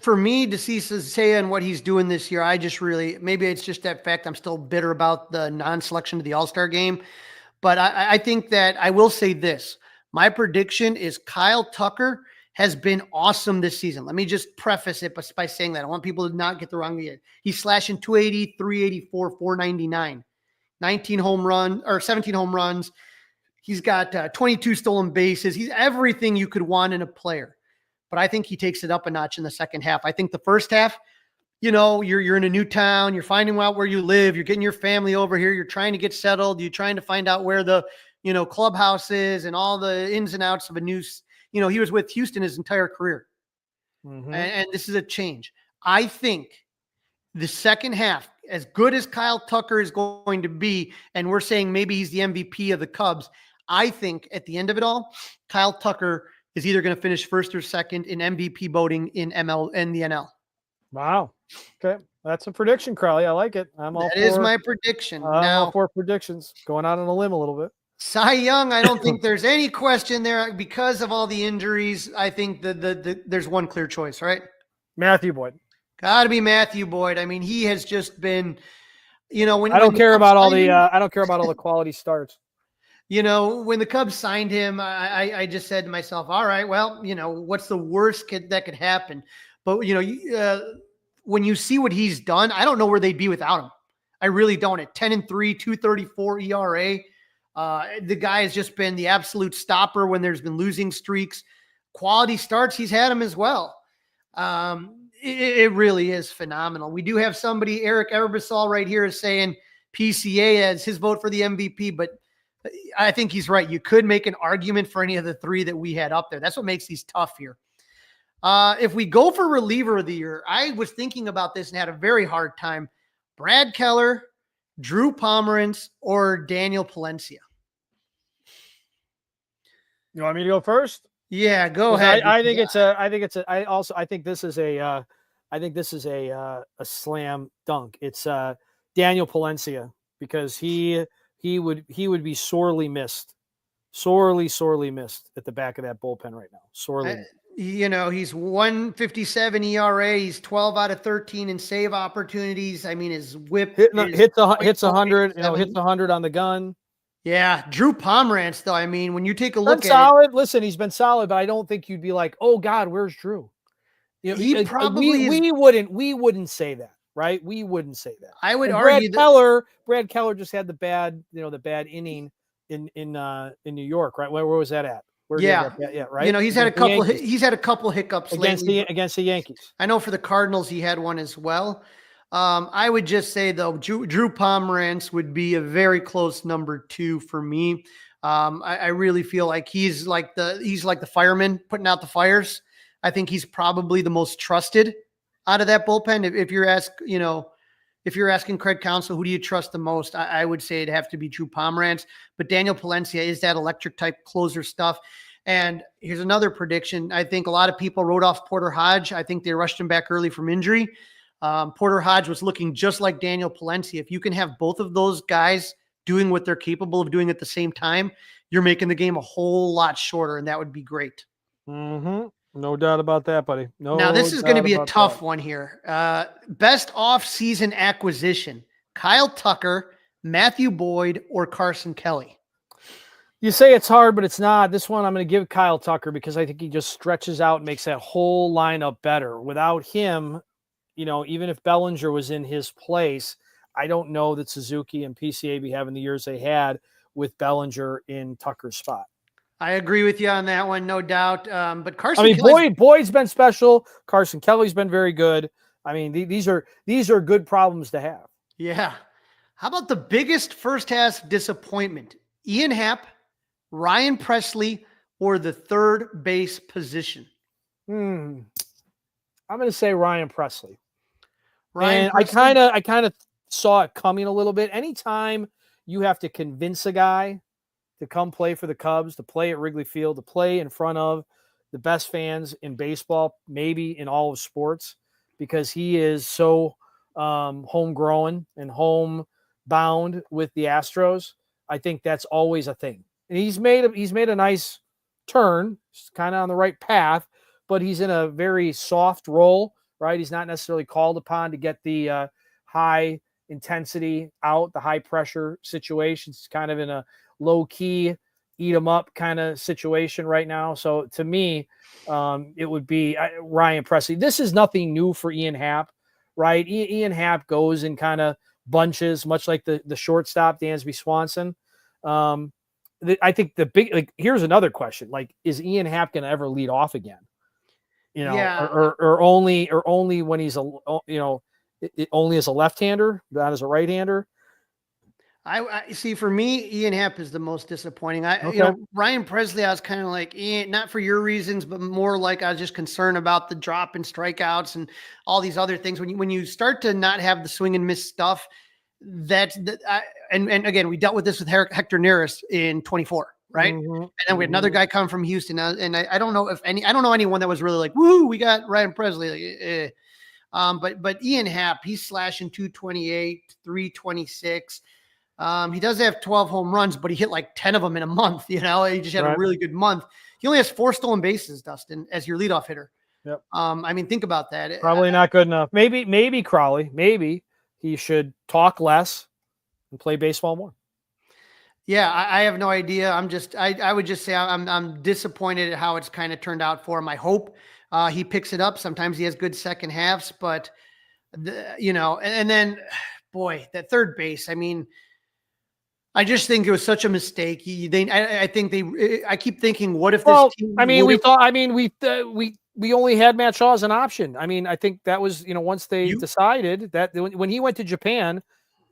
For me to see Seiya and what he's doing this year, I just maybe it's just that fact I'm still bitter about the non-selection to the All-Star game. But I think that I will say this. My prediction is Kyle Tucker has been awesome this season. Let me just preface it by saying that. I want people to not get the wrong idea. He's slashing 280, 384, 499, 17 home runs. He's got 22 stolen bases. He's everything you could want in a player. But I think he takes it up a notch in the second half. I think the first half, you're in a new town, you're finding out where you live, you're getting your family over here, you're trying to get settled, you're trying to find out where the, clubhouse is and all the ins and outs of a new, he was with Houston his entire career. Mm-hmm. And this is a change. I think the second half, as good as Kyle Tucker is going to be, and we're saying maybe he's the MVP of the Cubs, I think at the end of it all, Kyle Tucker is either going to finish first or second in MVP voting in the NL. Wow. Okay. That's a prediction, Crowley. I like it. That is my prediction. I'm now, all for predictions. Going out on a limb a little bit. Cy Young, I don't think there's any question there because of all the injuries. I think there's one clear choice, right? Matthew Boyd. Got to be Matthew Boyd. I mean, he has just been, when I don't care about all the quality starts. When the Cubs signed him, I just said to myself, all right, well, what's the worst that could happen? But, when you see what he's done, I don't know where they'd be without him. I really don't. At 10-3, 2.34 ERA, the guy has just been the absolute stopper when there's been losing streaks. Quality starts, he's had them as well. It really is phenomenal. We do have somebody, Eric Ebersol, right here is saying PCA as his vote for the MVP, but I think he's right. You could make an argument for any of the three that we had up there. That's what makes these tough here. If we go for reliever of the year, I was thinking about this and had a very hard time. Brad Keller, Drew Pomeranz, or Daniel Palencia. You want me to go first? Yeah, go ahead. I think this is a slam dunk. It's Daniel Palencia, because he would be sorely missed at the back of that bullpen right now. Sorely. He's 1.57 ERA. He's 12 out of 13 in save opportunities. I mean, his whip hits 100. Hits 100 on the gun. Yeah, Drew Pomeranz, though. I mean, when you take a look at solid. Listen, he's been solid, but I don't think you'd be like, "Oh God, where's Drew?" He probably we wouldn't say that, right? We wouldn't say that. I would argue Brad Keller just had the bad inning in New York, right? Where was that at? Yeah, right. He's had a couple. He's had a couple hiccups against the Yankees. I know for the Cardinals he had one as well. I would just say though, Drew Pomeranz would be a very close number 2 for me. I really feel like he's like the fireman putting out the fires. I think he's probably the most trusted out of that bullpen. If you're asking Craig Counsell, who do you trust the most? I would say it'd have to be Drew Pomeranz, but Daniel Palencia is that electric type closer stuff. And here's another prediction. I think a lot of people wrote off Porter Hodge. I think they rushed him back early from injury. Porter Hodge was looking just like Daniel Palencia. If you can have both of those guys doing what they're capable of doing at the same time, you're making the game a whole lot shorter, and that would be great. Mm-hmm. No doubt about that, buddy. Now, this is going to be a tough one here. Best off-season acquisition, Kyle Tucker, Matthew Boyd, or Carson Kelly? You say it's hard, but it's not. This one I'm going to give Kyle Tucker because I think he just stretches out and makes that whole lineup better. Without him, even if Bellinger was in his place, I don't know that Suzuki and PCA be having the years they had with Bellinger in Tucker's spot. I agree with you on that one, no doubt. But Carson, Boyd's been special. Carson Kelly's been very good. I mean, these are good problems to have. Yeah. How about the biggest first half disappointment? Ian Happ, Ryan Presley, or the third base position? I'm going to say Ryan Presley. Ryan Presley. I kind of saw it coming a little bit. Anytime you have to convince a guy to come play for the Cubs, to play at Wrigley Field, to play in front of the best fans in baseball, maybe in all of sports, because he is so homegrown and homebound with the Astros. I think that's always a thing. And he's made a nice turn, kind of on the right path, but he's in a very soft role, right? He's not necessarily called upon to get the high intensity out, the high pressure situations. He's kind of in a low key, eat them up kind of situation right now. So to me, it would be Ryan Presley. This is nothing new for Ian Happ, right? Ian Happ goes in kind of bunches, much like the shortstop, Dansby Swanson. I think here's another question. Like, is Ian Happ going to ever lead off again? Or only when he's only as a left-hander, not as a right-hander. I see. For me, Ian Happ is the most disappointing. Okay. Ryan Presley, I was kind of like, not for your reasons, but more like I was just concerned about the drop in strikeouts and all these other things. When you start to not have the swing and miss stuff, and again, we dealt with this with Hector Neris in 24, right? Mhm. And then we had another guy come from Houston, and I don't know I don't know anyone that was really like, woo, we got Ryan Presley. But Ian Happ, he's slashing 228, 326. He does have 12 home runs, but he hit like 10 of them in a month. He just had a really good month. He only has 4 stolen bases, Dustin, as your leadoff hitter. Yep. Think about that. Probably not good enough. Maybe Crawley, maybe he should talk less and play baseball more. Yeah, I have no idea. I would just say I'm disappointed at how it's kind of turned out for him. I hope he picks it up. Sometimes he has good second halves, but and then, boy, that third base. I just think it was such a mistake. I keep thinking, what if this team? We only had Matt Shaw as an option. I think that was, once they decided that when he went to Japan,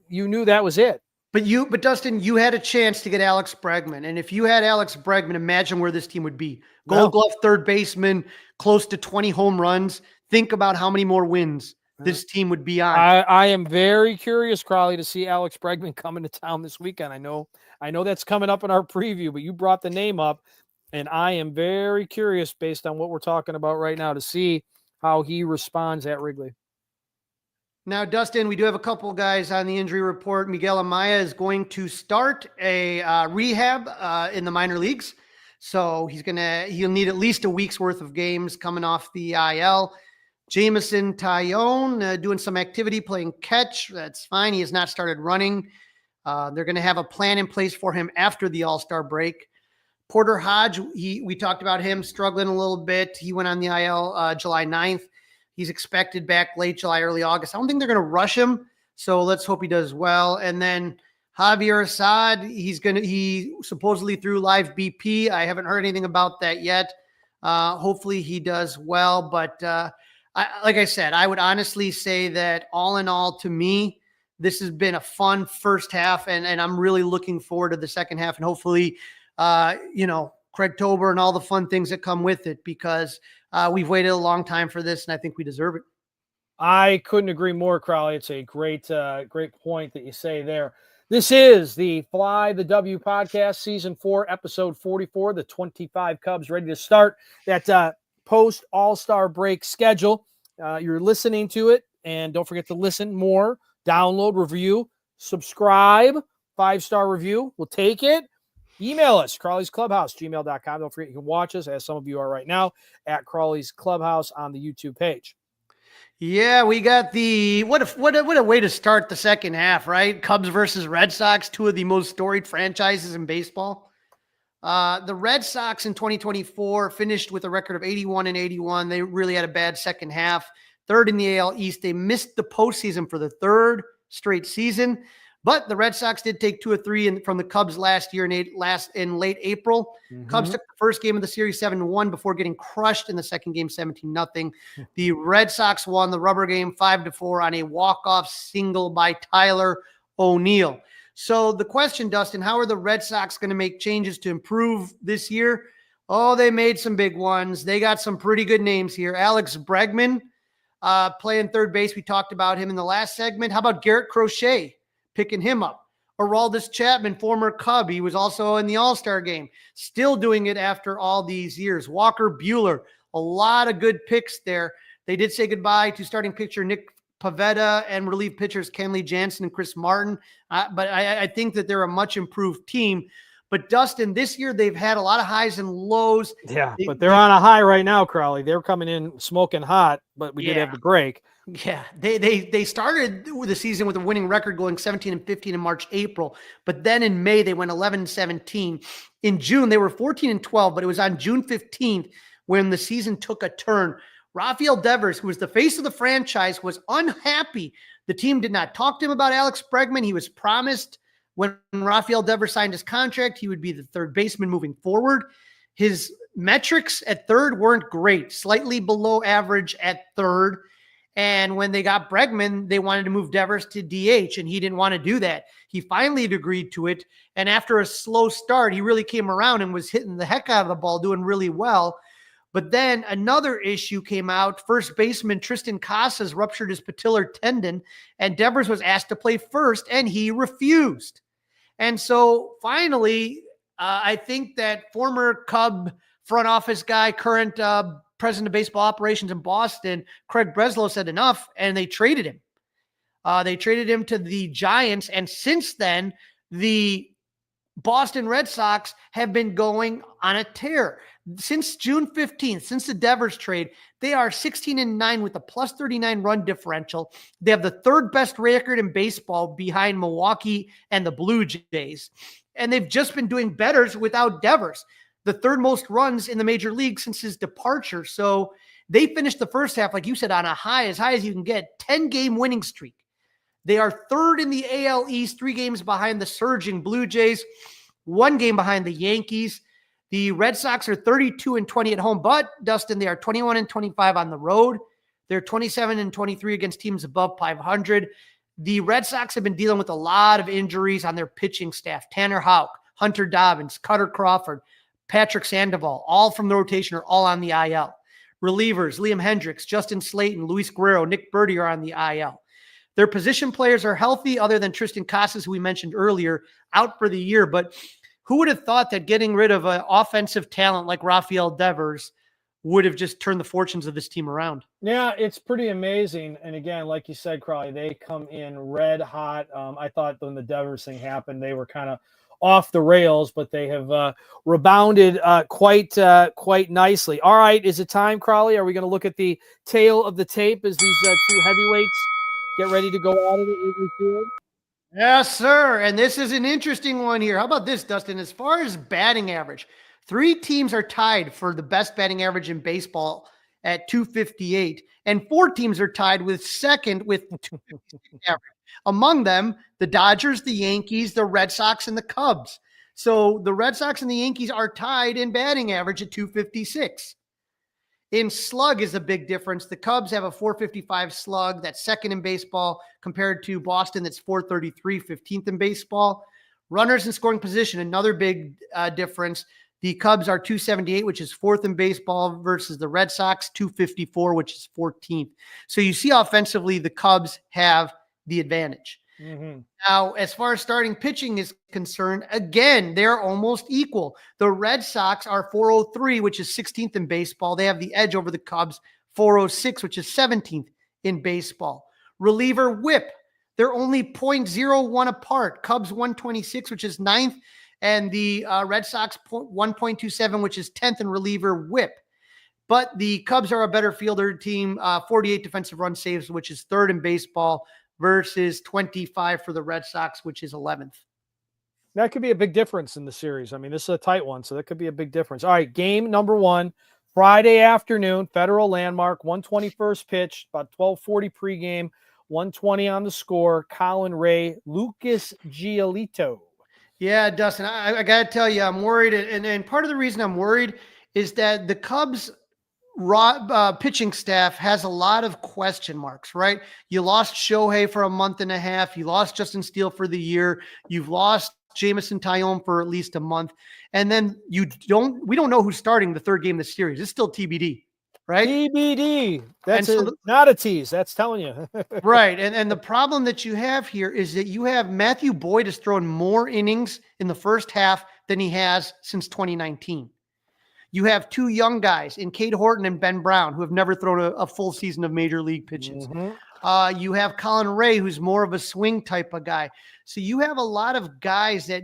you knew that was it. But Dustin, you had a chance to get Alex Bregman. And if you had Alex Bregman, imagine where this team would be. Gold Glove third baseman, close to 20 home runs. Think about how many more wins this team would be on. I am very curious, Crawley, to see Alex Bregman come into town this weekend. I know that's coming up in our preview, but you brought the name up, and I am very curious, based on what we're talking about right now, to see how he responds at Wrigley. Now, Dustin, we do have a couple guys on the injury report. Miguel Amaya is going to start a rehab in the minor leagues. So he'll need at least a week's worth of games coming off the IL. Jameson Taillon doing some activity, playing catch. That's fine. He has not started running. They're going to have a plan in place for him after the All-Star break. Porter Hodge, we talked about him struggling a little bit. He went on the IL July 9th. He's expected back late July, early August. I don't think they're going to rush him, so let's hope he does well. And then Javier Assad, he supposedly threw live BP. I haven't heard anything about that yet. Hopefully he does well. But like I said, I would honestly say that all in all, to me, this has been a fun first half, and I'm really looking forward to the second half, and hopefully, Craig Tober and all the fun things that come with it, because we've waited a long time for this, and I think we deserve it. I couldn't agree more, Crawley. It's a great point that you say there. This is the Fly the W podcast, season 4, episode 44, the 25 Cubs ready to start that post All-Star break schedule. You're listening to it, and don't forget to listen more, download, review, subscribe, 5-star review. We'll take it. Email us, Crawley's Clubhouse, gmail.com. Don't forget you can watch us, as some of you are right now, at Crawley's Clubhouse on the YouTube page. Yeah, we got what a way to start the second half, right? Cubs versus Red Sox, 2 of the most storied franchises in baseball. The Red Sox in 2024 finished with a record of 81-81. They really had a bad second half. 3rd in the AL East. They missed the postseason for the 3rd straight season. But the Red Sox did take 2 or 3 from the Cubs last year in late April. Mm-hmm. Cubs took the first game of the series 7-1 before getting crushed in the second game 17-0. The Red Sox won the rubber game 5-4 on a walk-off single by Tyler O'Neill. So the question, Dustin, how are the Red Sox going to make changes to improve this year? Oh, they made some big ones. They got some pretty good names here. Alex Bregman playing third base. We talked about him in the last segment. How about Garrett Crochet? Picking him up. Aroldis Chapman, former Cub. He was also in the All-Star game. Still doing it after all these years. Walker Buehler. A lot of good picks there. They did say goodbye to starting pitcher Nick Pivetta and relief pitchers Kenley Jansen and Chris Martin. But I think that they're a much improved team. But Dustin, this year they've had a lot of highs and lows. Yeah, but they're on a high right now, Crawley. They're coming in smoking hot, but we did have the break. Yeah, they started the season with a winning record, going 17-15 in March, April. But then in May, they went 11-17. In June, they were 14-12, but it was on June 15th when the season took a turn. Rafael Devers, who was the face of the franchise, was unhappy. The team did not talk to him about Alex Bregman. He was promised when Rafael Devers signed his contract, he would be the third baseman moving forward. His metrics at third weren't great, slightly below average at third. And when they got Bregman, they wanted to move Devers to DH, and he didn't want to do that. He finally agreed to it. And after a slow start, he really came around and was hitting the heck out of the ball, doing really well. But then another issue came out. First baseman Tristan Casas ruptured his patellar tendon, and Devers was asked to play first, and he refused. And so finally, I think that former Cub front office guy, current president of baseball operations in Boston, Craig Breslow, said enough, and they traded him. They traded him to the Giants, and since then, the Boston Red Sox have been going on a tear. Since June 15th, since the Devers trade, they are 16-9 with a plus 39 run differential. They have the third best record in baseball behind Milwaukee and the Blue Jays. And they've just been doing better without Devers, the third most runs in the major league since his departure. So they finished the first half, like you said, on a high as you can get, 10-game winning streak. They are third in the AL East, 3 games behind the surging Blue Jays, 1 game behind the Yankees. The Red Sox are 32-20 at home, but Dustin, they are 21-25 on the road. They're 27-23 against teams above 500. The Red Sox have been dealing with a lot of injuries on their pitching staff. Tanner Houck, Hunter Dobbins, Cutter Crawford, Patrick Sandoval, all from the rotation, are all on the IL. Relievers, Liam Hendricks, Justin Slayton, Luis Guerrero, Nick Burdi are on the IL. Their position players are healthy, other than Tristan Casas, who we mentioned earlier, out for the year. But who would have thought that getting rid of an offensive talent like Rafael Devers would have just turned the fortunes of this team around? Yeah, it's pretty amazing. And again, like you said, Crowley, they come in red hot. I thought when the Devers thing happened, they were kind of off the rails, but they have rebounded quite nicely. All right, is it time, Crowley? Are we going to look at the tail of the tape as these 2 heavyweights get ready to go out of it? Yes, sir. And this is an interesting one here. How about this, Dustin? As far as batting average, 3 teams are tied for the best batting average in baseball at 258, and 4 teams are tied with second with 256 average. Among them, the Dodgers, the Yankees, the Red Sox, and the Cubs. So the Red Sox and the Yankees are tied in batting average at 256. In slug is a big difference. The Cubs have a 455 slug. That's second in baseball, compared to Boston, that's 433, 15th in baseball. Runners in scoring position, another big difference. The Cubs are 278, which is 4th in baseball, versus the Red Sox 254, which is 14th. So you see offensively, the Cubs have the advantage. Mm-hmm. Now, as far as starting pitching is concerned, again, they're almost equal. The Red Sox are 403, which is 16th in baseball. They have the edge over the Cubs, 406, which is 17th in baseball. Reliever whip, they're only 0.01 apart. Cubs 126, which is 9th, and the Red Sox 1.27, which is 10th in reliever whip. But the Cubs are a better fielder team, 48 defensive run saves, which is 3rd in baseball, versus 25 for the Red Sox, which is 11th. That could be a big difference in the series. I mean, this is a tight one, so that could be a big difference. All right, game number 1, Friday afternoon, Federal Landmark, 121st pitch, about 12:40 pregame, 120 on the score. Colin Ray, Lucas Giolito. Yeah, Dustin, I got to tell you, I'm worried. And part of the reason I'm worried is that the Cubs pitching staff has a lot of question marks, right? You lost Shohei for a month and a half. You lost Justin Steele for the year. You've lost Jamison Tyone for at least a month. And then we don't know who's starting the 3rd game of the series. It's still TBD, right? TBD. That's not a tease. That's telling you. Right. And the problem that you have here is that you have Matthew Boyd has thrown more innings in the first half than he has since 2019. You have 2 young guys in Cade Horton and Ben Brown, who have never thrown a full season of major league pitches. Mm-hmm. You have Colin Ray, who's more of a swing type of guy. So you have a lot of guys that,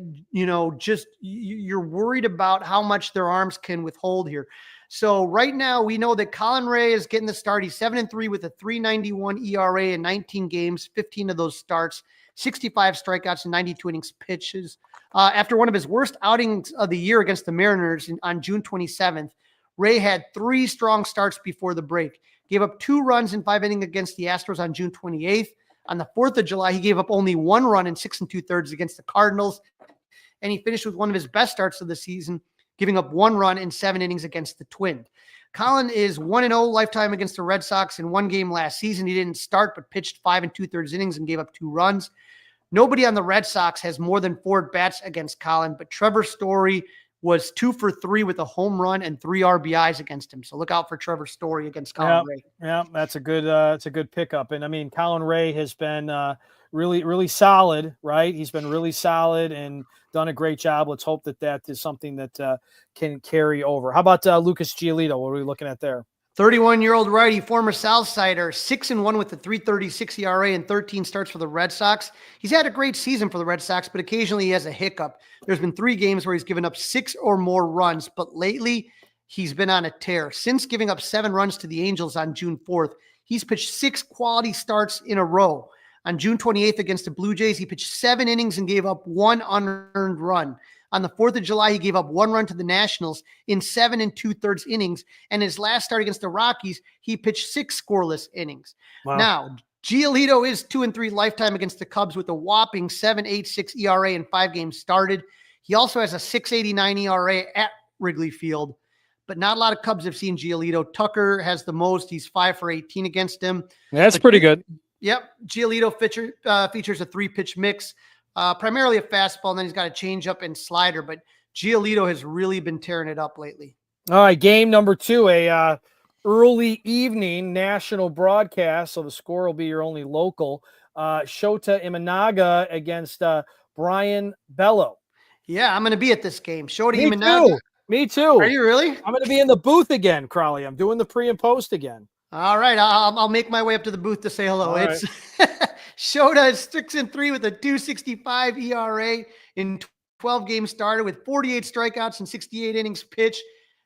just you're worried about how much their arms can withhold here. So right now we know that Colin Ray is getting the start. He's 7-3 with a 3.91 ERA in 19 games, 15 of those starts, 65 strikeouts and 92 innings pitches. After one of his worst outings of the year against the Mariners on June 27th, Ray had 3 strong starts before the break. Gave up 2 runs in 5 innings against the Astros on June 28th. On the 4th of July, he gave up only 1 run in 6 2/3 against the Cardinals. And he finished with one of his best starts of the season, giving up 1 run in 7 innings against the Twins. Colin is 1-0 lifetime against the Red Sox in one game last season. He didn't start, but pitched 5 2/3 innings and gave up 2 runs. Nobody on the Red Sox has more than 4 at-bats against Colin, but Trevor Story was 2 for 3 with a home run and 3 RBIs against him. So look out for Trevor Story against Colin Ray. Yeah, that's a good pickup. And I mean, Colin Ray has been really solid, right? He's been really solid and done a great job. Let's hope that is something that can carry over. How about Lucas Giolito? What are we looking at there? 31-year-old righty, former Southsider, 6-1 with a 3.36 ERA and 13 starts for the Red Sox. He's had a great season for the Red Sox, but occasionally he has a hiccup. There's been 3 games where he's given up 6 or more runs, but lately he's been on a tear. Since giving up 7 runs to the Angels on June 4th, he's pitched 6 quality starts in a row. On June 28th against the Blue Jays, he pitched 7 innings and gave up 1 unearned run. On the 4th of July, he gave up 1 run to the Nationals in 7 2/3 innings. And his last start against the Rockies, he pitched 6 scoreless innings. Wow. Now, Giolito is 2-3 lifetime against the Cubs with a whopping 7.86 ERA in 5 games started. He also has a 6.89 ERA at Wrigley Field, but not a lot of Cubs have seen Giolito. Tucker has the most. He's 5 for 18 against him. That's pretty good. Yep. Giolito features a 3-pitch mix. Primarily a fastball, and then he's got a changeup and slider, but Giolito has really been tearing it up lately. All right, game number 2, a early evening national broadcast, so the score will be your only local. Shota Imanaga against Brian Bello. Yeah, I'm going to be at this game. Shota Imanaga. Me too. Are you really? I'm going to be in the booth again, Crowley. I'm doing the pre and post again. All right, I'll make my way up to the booth to say hello. All It's Shota is 6-3 with a 2.65 ERA in 12 games started with 48 strikeouts and 68 innings pitched.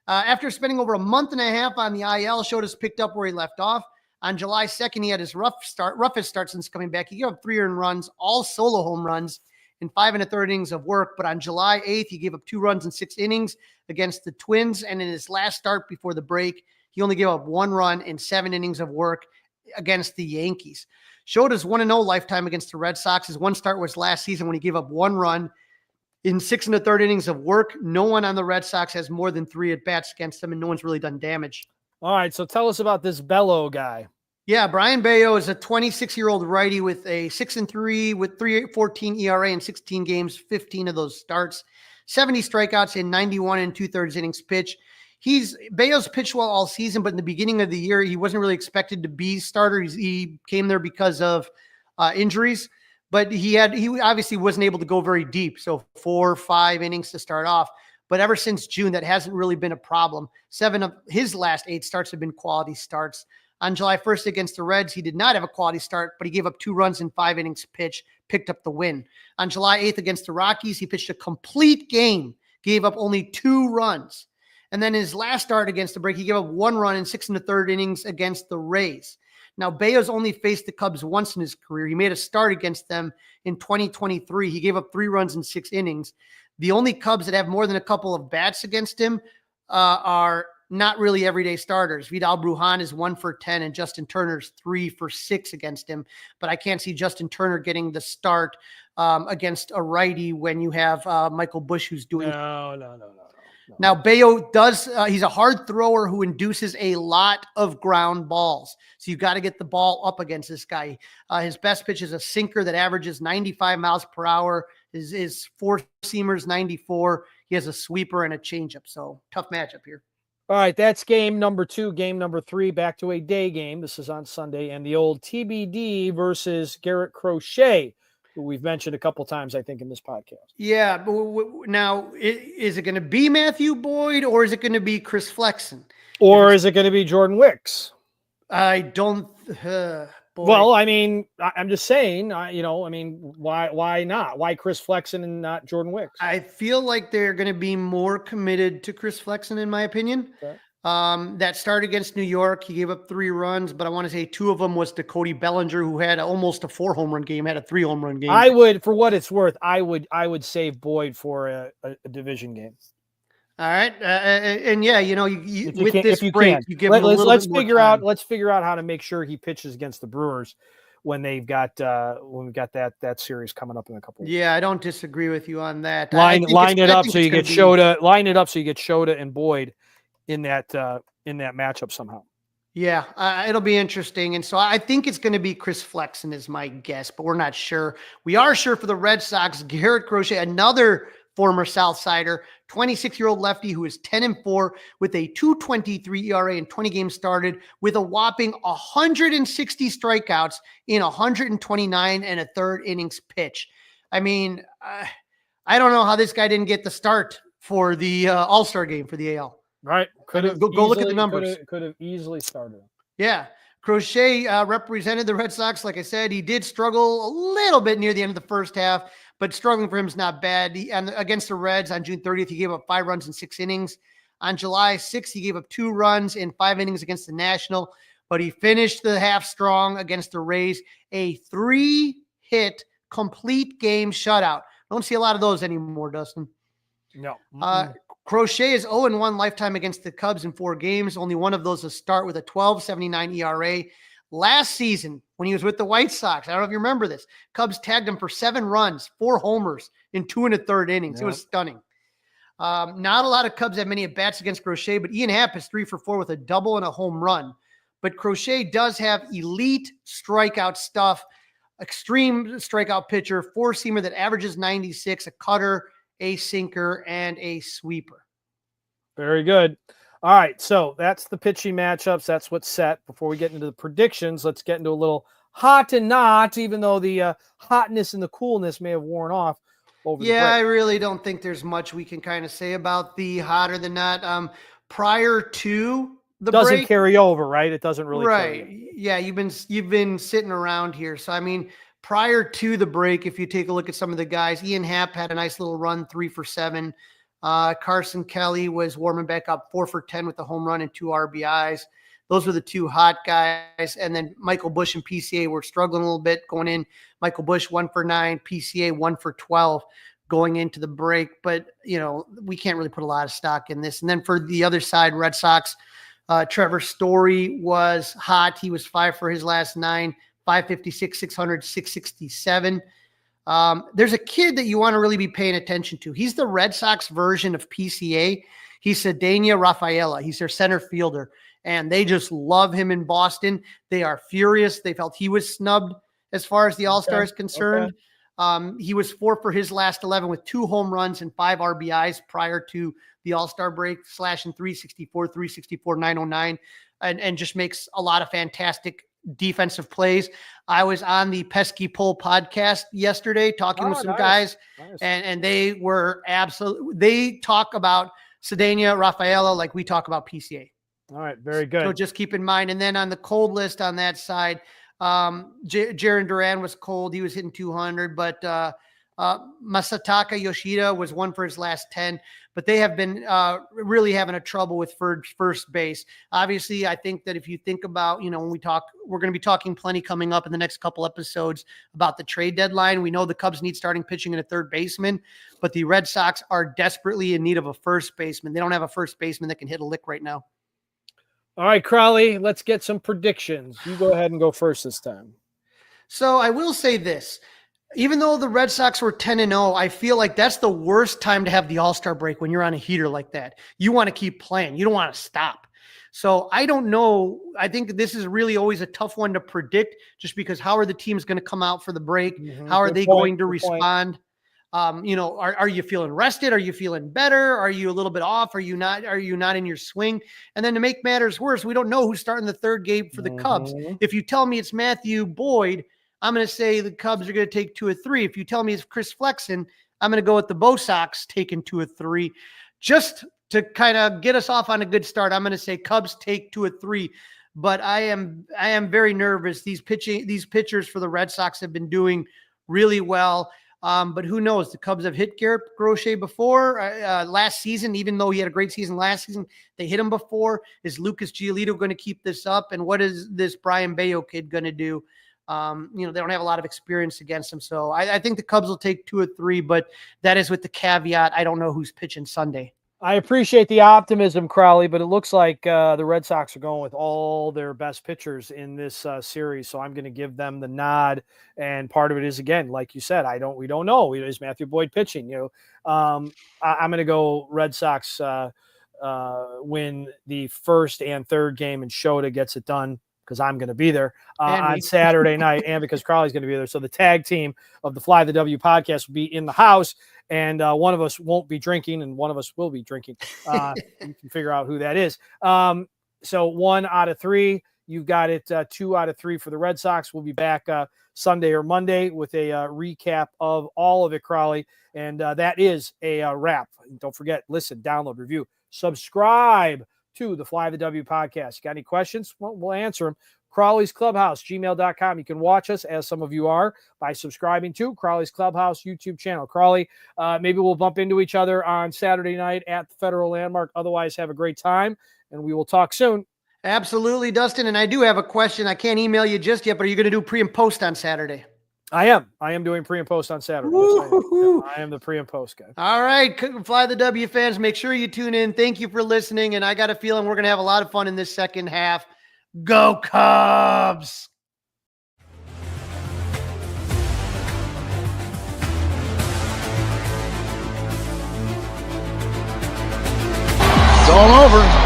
After spending over a month and a half on the IL, Shota's picked up where he left off. On July 2nd, he had his roughest start since coming back. He gave up 3 earned runs, all solo home runs, in 5 1/3 innings of work. But on July 8th, he gave up 2 runs in 6 innings against the Twins. And in his last start before the break, he only gave up 1 run in 7 innings of work against the Yankees. Shota's 1-0 lifetime against the Red Sox. His one start was last season when he gave up 1 run in 6 1/3 innings of work. No one on the Red Sox has more than 3 at-bats against him, and no one's really done damage. All right, so tell us about this Bello guy. Yeah, Brian Bello is a 26-year-old righty with a 6-3 with 3.14 ERA in 16 games, 15 of those starts, 70 strikeouts in 91 2/3 innings pitched. Bello's pitched well all season, but in the beginning of the year, he wasn't really expected to be starter. He came there because of injuries, but he obviously wasn't able to go very deep. So 4 or 5 innings to start off. But ever since June, that hasn't really been a problem. 7 of his last 8 starts have been quality starts. On July 1st against the Reds, he did not have a quality start, but he gave up 2 runs in 5 innings pitched, picked up the win. On July 8th against the Rockies, he pitched a complete game, gave up only 2 runs. And then his last start against the break, he gave up 1 run in 6 1/3 innings against the Rays. Now, Bello's only faced the Cubs once in his career. He made a start against them in 2023. He gave up 3 runs in 6 innings. The only Cubs that have more than a couple of bats against him are not really everyday starters. Vidal Brujan is 1 for 10 and Justin Turner's 3 for 6 against him. But I can't see Justin Turner getting the start against a righty when you have Michael Busch who's doing. No. Now, Bello he's a hard thrower who induces a lot of ground balls. So you got to get the ball up against this guy. His best pitch is a sinker that averages 95 miles per hour. His 4-seamers 94. He has a sweeper and a changeup. So tough matchup here. All right, that's game number 2. Game number 3, back to a day game. This is on Sunday. And the old TBD versus Garrett Crochet, who we've mentioned a couple times, I think, in this podcast. Yeah, but now, is it going to be Matthew Boyd or is it going to be Chris Flexen? Or is it going to be Jordan Wicks? I don't. Well, I mean, I'm just saying, why not? Why Chris Flexen and not Jordan Wicks? I feel like they're going to be more committed to Chris Flexen, in my opinion. Okay. That start against New York, he gave up 3 runs, but I want to say 2 of them was to Cody Bellinger, who had almost a 4 home run game, had a 3 home run game. I would, for what it's worth, I would save Boyd for a division game. All right, and yeah, with this break, you give him let's figure out how to make sure he pitches against the Brewers when we've got that series coming up in a couple of weeks. Yeah, I don't disagree with you on that. Line it up so you get Shota and Boyd in that in that matchup somehow. Yeah, it'll be interesting. And so I think it's going to be Chris Flexen is my guess, but we're not sure. We are sure for the Red Sox, Garrett Crochet, another former Southsider, 26-year-old lefty who is 10-4 with a 2.23 ERA in 20 games started with a whopping 160 strikeouts in 129 and a third innings pitch. I mean, I don't know how this guy didn't get the start for the All-Star game for the AL. Right. Go look at the numbers. Could have easily started. Yeah. Crochet represented the Red Sox. Like I said, he did struggle a little bit near the end of the first half, but struggling for him is not bad. And against the Reds on June 30th, he gave up 5 runs in 6 innings. On July 6th, he gave up 2 runs in 5 innings against the National, but he finished the half strong against the Rays. A 3-hit complete game shutout. Don't see a lot of those anymore, Dustin. No. Crochet is 0-1 lifetime against the Cubs in 4 games. Only one of those to start with a 12.79 ERA. Last season, when he was with the White Sox, I don't know if you remember this, Cubs tagged him for 7 runs, 4 homers in 2 1/3 innings. It was stunning. Not a lot of Cubs have many at-bats against Crochet, but Ian Happ is 3 for 4 with a double and a home run. But Crochet does have elite strikeout stuff, extreme strikeout pitcher, 4-seamer that averages 96, a cutter, a sinker, and a sweeper. Very good. All right, so that's the pitching matchups. That's what's set. Before we get into the predictions, let's get into a little hot and not, even though the hotness and the coolness may have worn off over the break. I really don't think there's much we can kind of say about the hotter than not. Prior to the doesn't break, carry over, right? It doesn't really right. carry. Yeah, you've been sitting around here. So I mean, prior to the break, if you take a look at some of the guys, Ian Happ had a nice little run, 3 for 7. Carson Kelly was warming back up, 4 for 10 with a home run and 2 RBIs. Those were the 2 hot guys. And then Michael Busch and PCA were struggling a little bit going in. Michael Busch 1 for 9, PCA 1 for 12 going into the break. But, we can't really put a lot of stock in this. And then for the other side, Red Sox, Trevor Story was hot. He was 5 for his last 9. 556, 600, 667. There's a kid that you want to really be paying attention to. He's the Red Sox version of PCA. He's Cedena Rafaela. He's their center fielder, and they just love him in Boston. They are furious. They felt he was snubbed as far as the All-Star is concerned. He was 4 for his last 11 with 2 home runs and 5 RBIs prior to the All-Star break, slashing 364, 909, and just makes a lot of fantastic defensive plays. I was on the Pesky Pole podcast yesterday talking with some guys, and they were they talk about Cedena Rafaela like we talk about PCA. All right, very good. So just keep in mind. And then on the cold list on that side, Jaron Duran was cold. He was hitting 200, but Masataka Yoshida was 1 for his last 10, but they have been really having a trouble with first base. Obviously, I think that if you think about, when we talk, we're going to be talking plenty coming up in the next couple episodes about the trade deadline. We know the Cubs need starting pitching and a third baseman, but the Red Sox are desperately in need of a first baseman. They don't have a first baseman that can hit a lick right now. All right, Crowley, let's get some predictions. You go ahead and go first this time. So I will say this. Even though the Red Sox were 10-0, I feel like that's the worst time to have the All-Star break when you're on a heater like that. You want to keep playing. You don't want to stop. So I don't know. I think this is really always a tough one to predict just because how are the teams going to come out for the break? How are they going to respond? Are you feeling rested? Are you feeling better? Are you a little bit off? Are you not in your swing? And then to make matters worse, we don't know who's starting the third game for the Cubs. If you tell me it's Matthew Boyd, I'm going to say the Cubs are going to take 2 or 3. If you tell me it's Chris Flexen, I'm going to go with the Bo Sox taking 2 or 3. Just to kind of get us off on a good start, I'm going to say Cubs take 2 or 3. But I am very nervous. These pitchers for the Red Sox have been doing really well. But who knows? The Cubs have hit Garrett Crochet before last season, even though he had a great season last season. They hit him before. Is Lucas Giolito going to keep this up? And what is this Brian Bayo kid going to do? They don't have a lot of experience against him. So I think the Cubs will take 2 or 3, but that is with the caveat. I don't know who's pitching Sunday. I appreciate the optimism, Crowley, but it looks like the Red Sox are going with all their best pitchers in this series. So I'm going to give them the nod. And part of it is, again, like you said, we don't know. Is Matthew Boyd pitching? I'm going to go Red Sox win the first and third game, and Shota gets it done because I'm going to be there And on me. Saturday night, and because Crowley's going to be there. So the tag team of the Fly the W podcast will be in the house, and one of us won't be drinking, and one of us will be drinking. You can figure out who that is. So 1 out of 3. You've got it 2 out of 3 for the Red Sox. We'll be back Sunday or Monday with a recap of all of it, Crowley. And that is a wrap. Don't forget, listen, download, review, subscribe to the Fly the W podcast. You got any questions? Well, we'll answer them. Crowley's Clubhouse, gmail.com. You can watch us, as some of you are, by subscribing to Crowley's Clubhouse YouTube channel. Crowley, maybe we'll bump into each other on Saturday night at the Federal Landmark. Otherwise, have a great time, and we will talk soon. Absolutely, Dustin. And I do have a question. I can't email you just yet, but are you going to do pre and post on Saturday? I am doing pre and post on Saturday. Yes, I am the pre and post guy. All right, Fly the W fans, make sure you tune in. Thank you for listening. And I got a feeling we're going to have a lot of fun in this second half. Go Cubs! It's all over.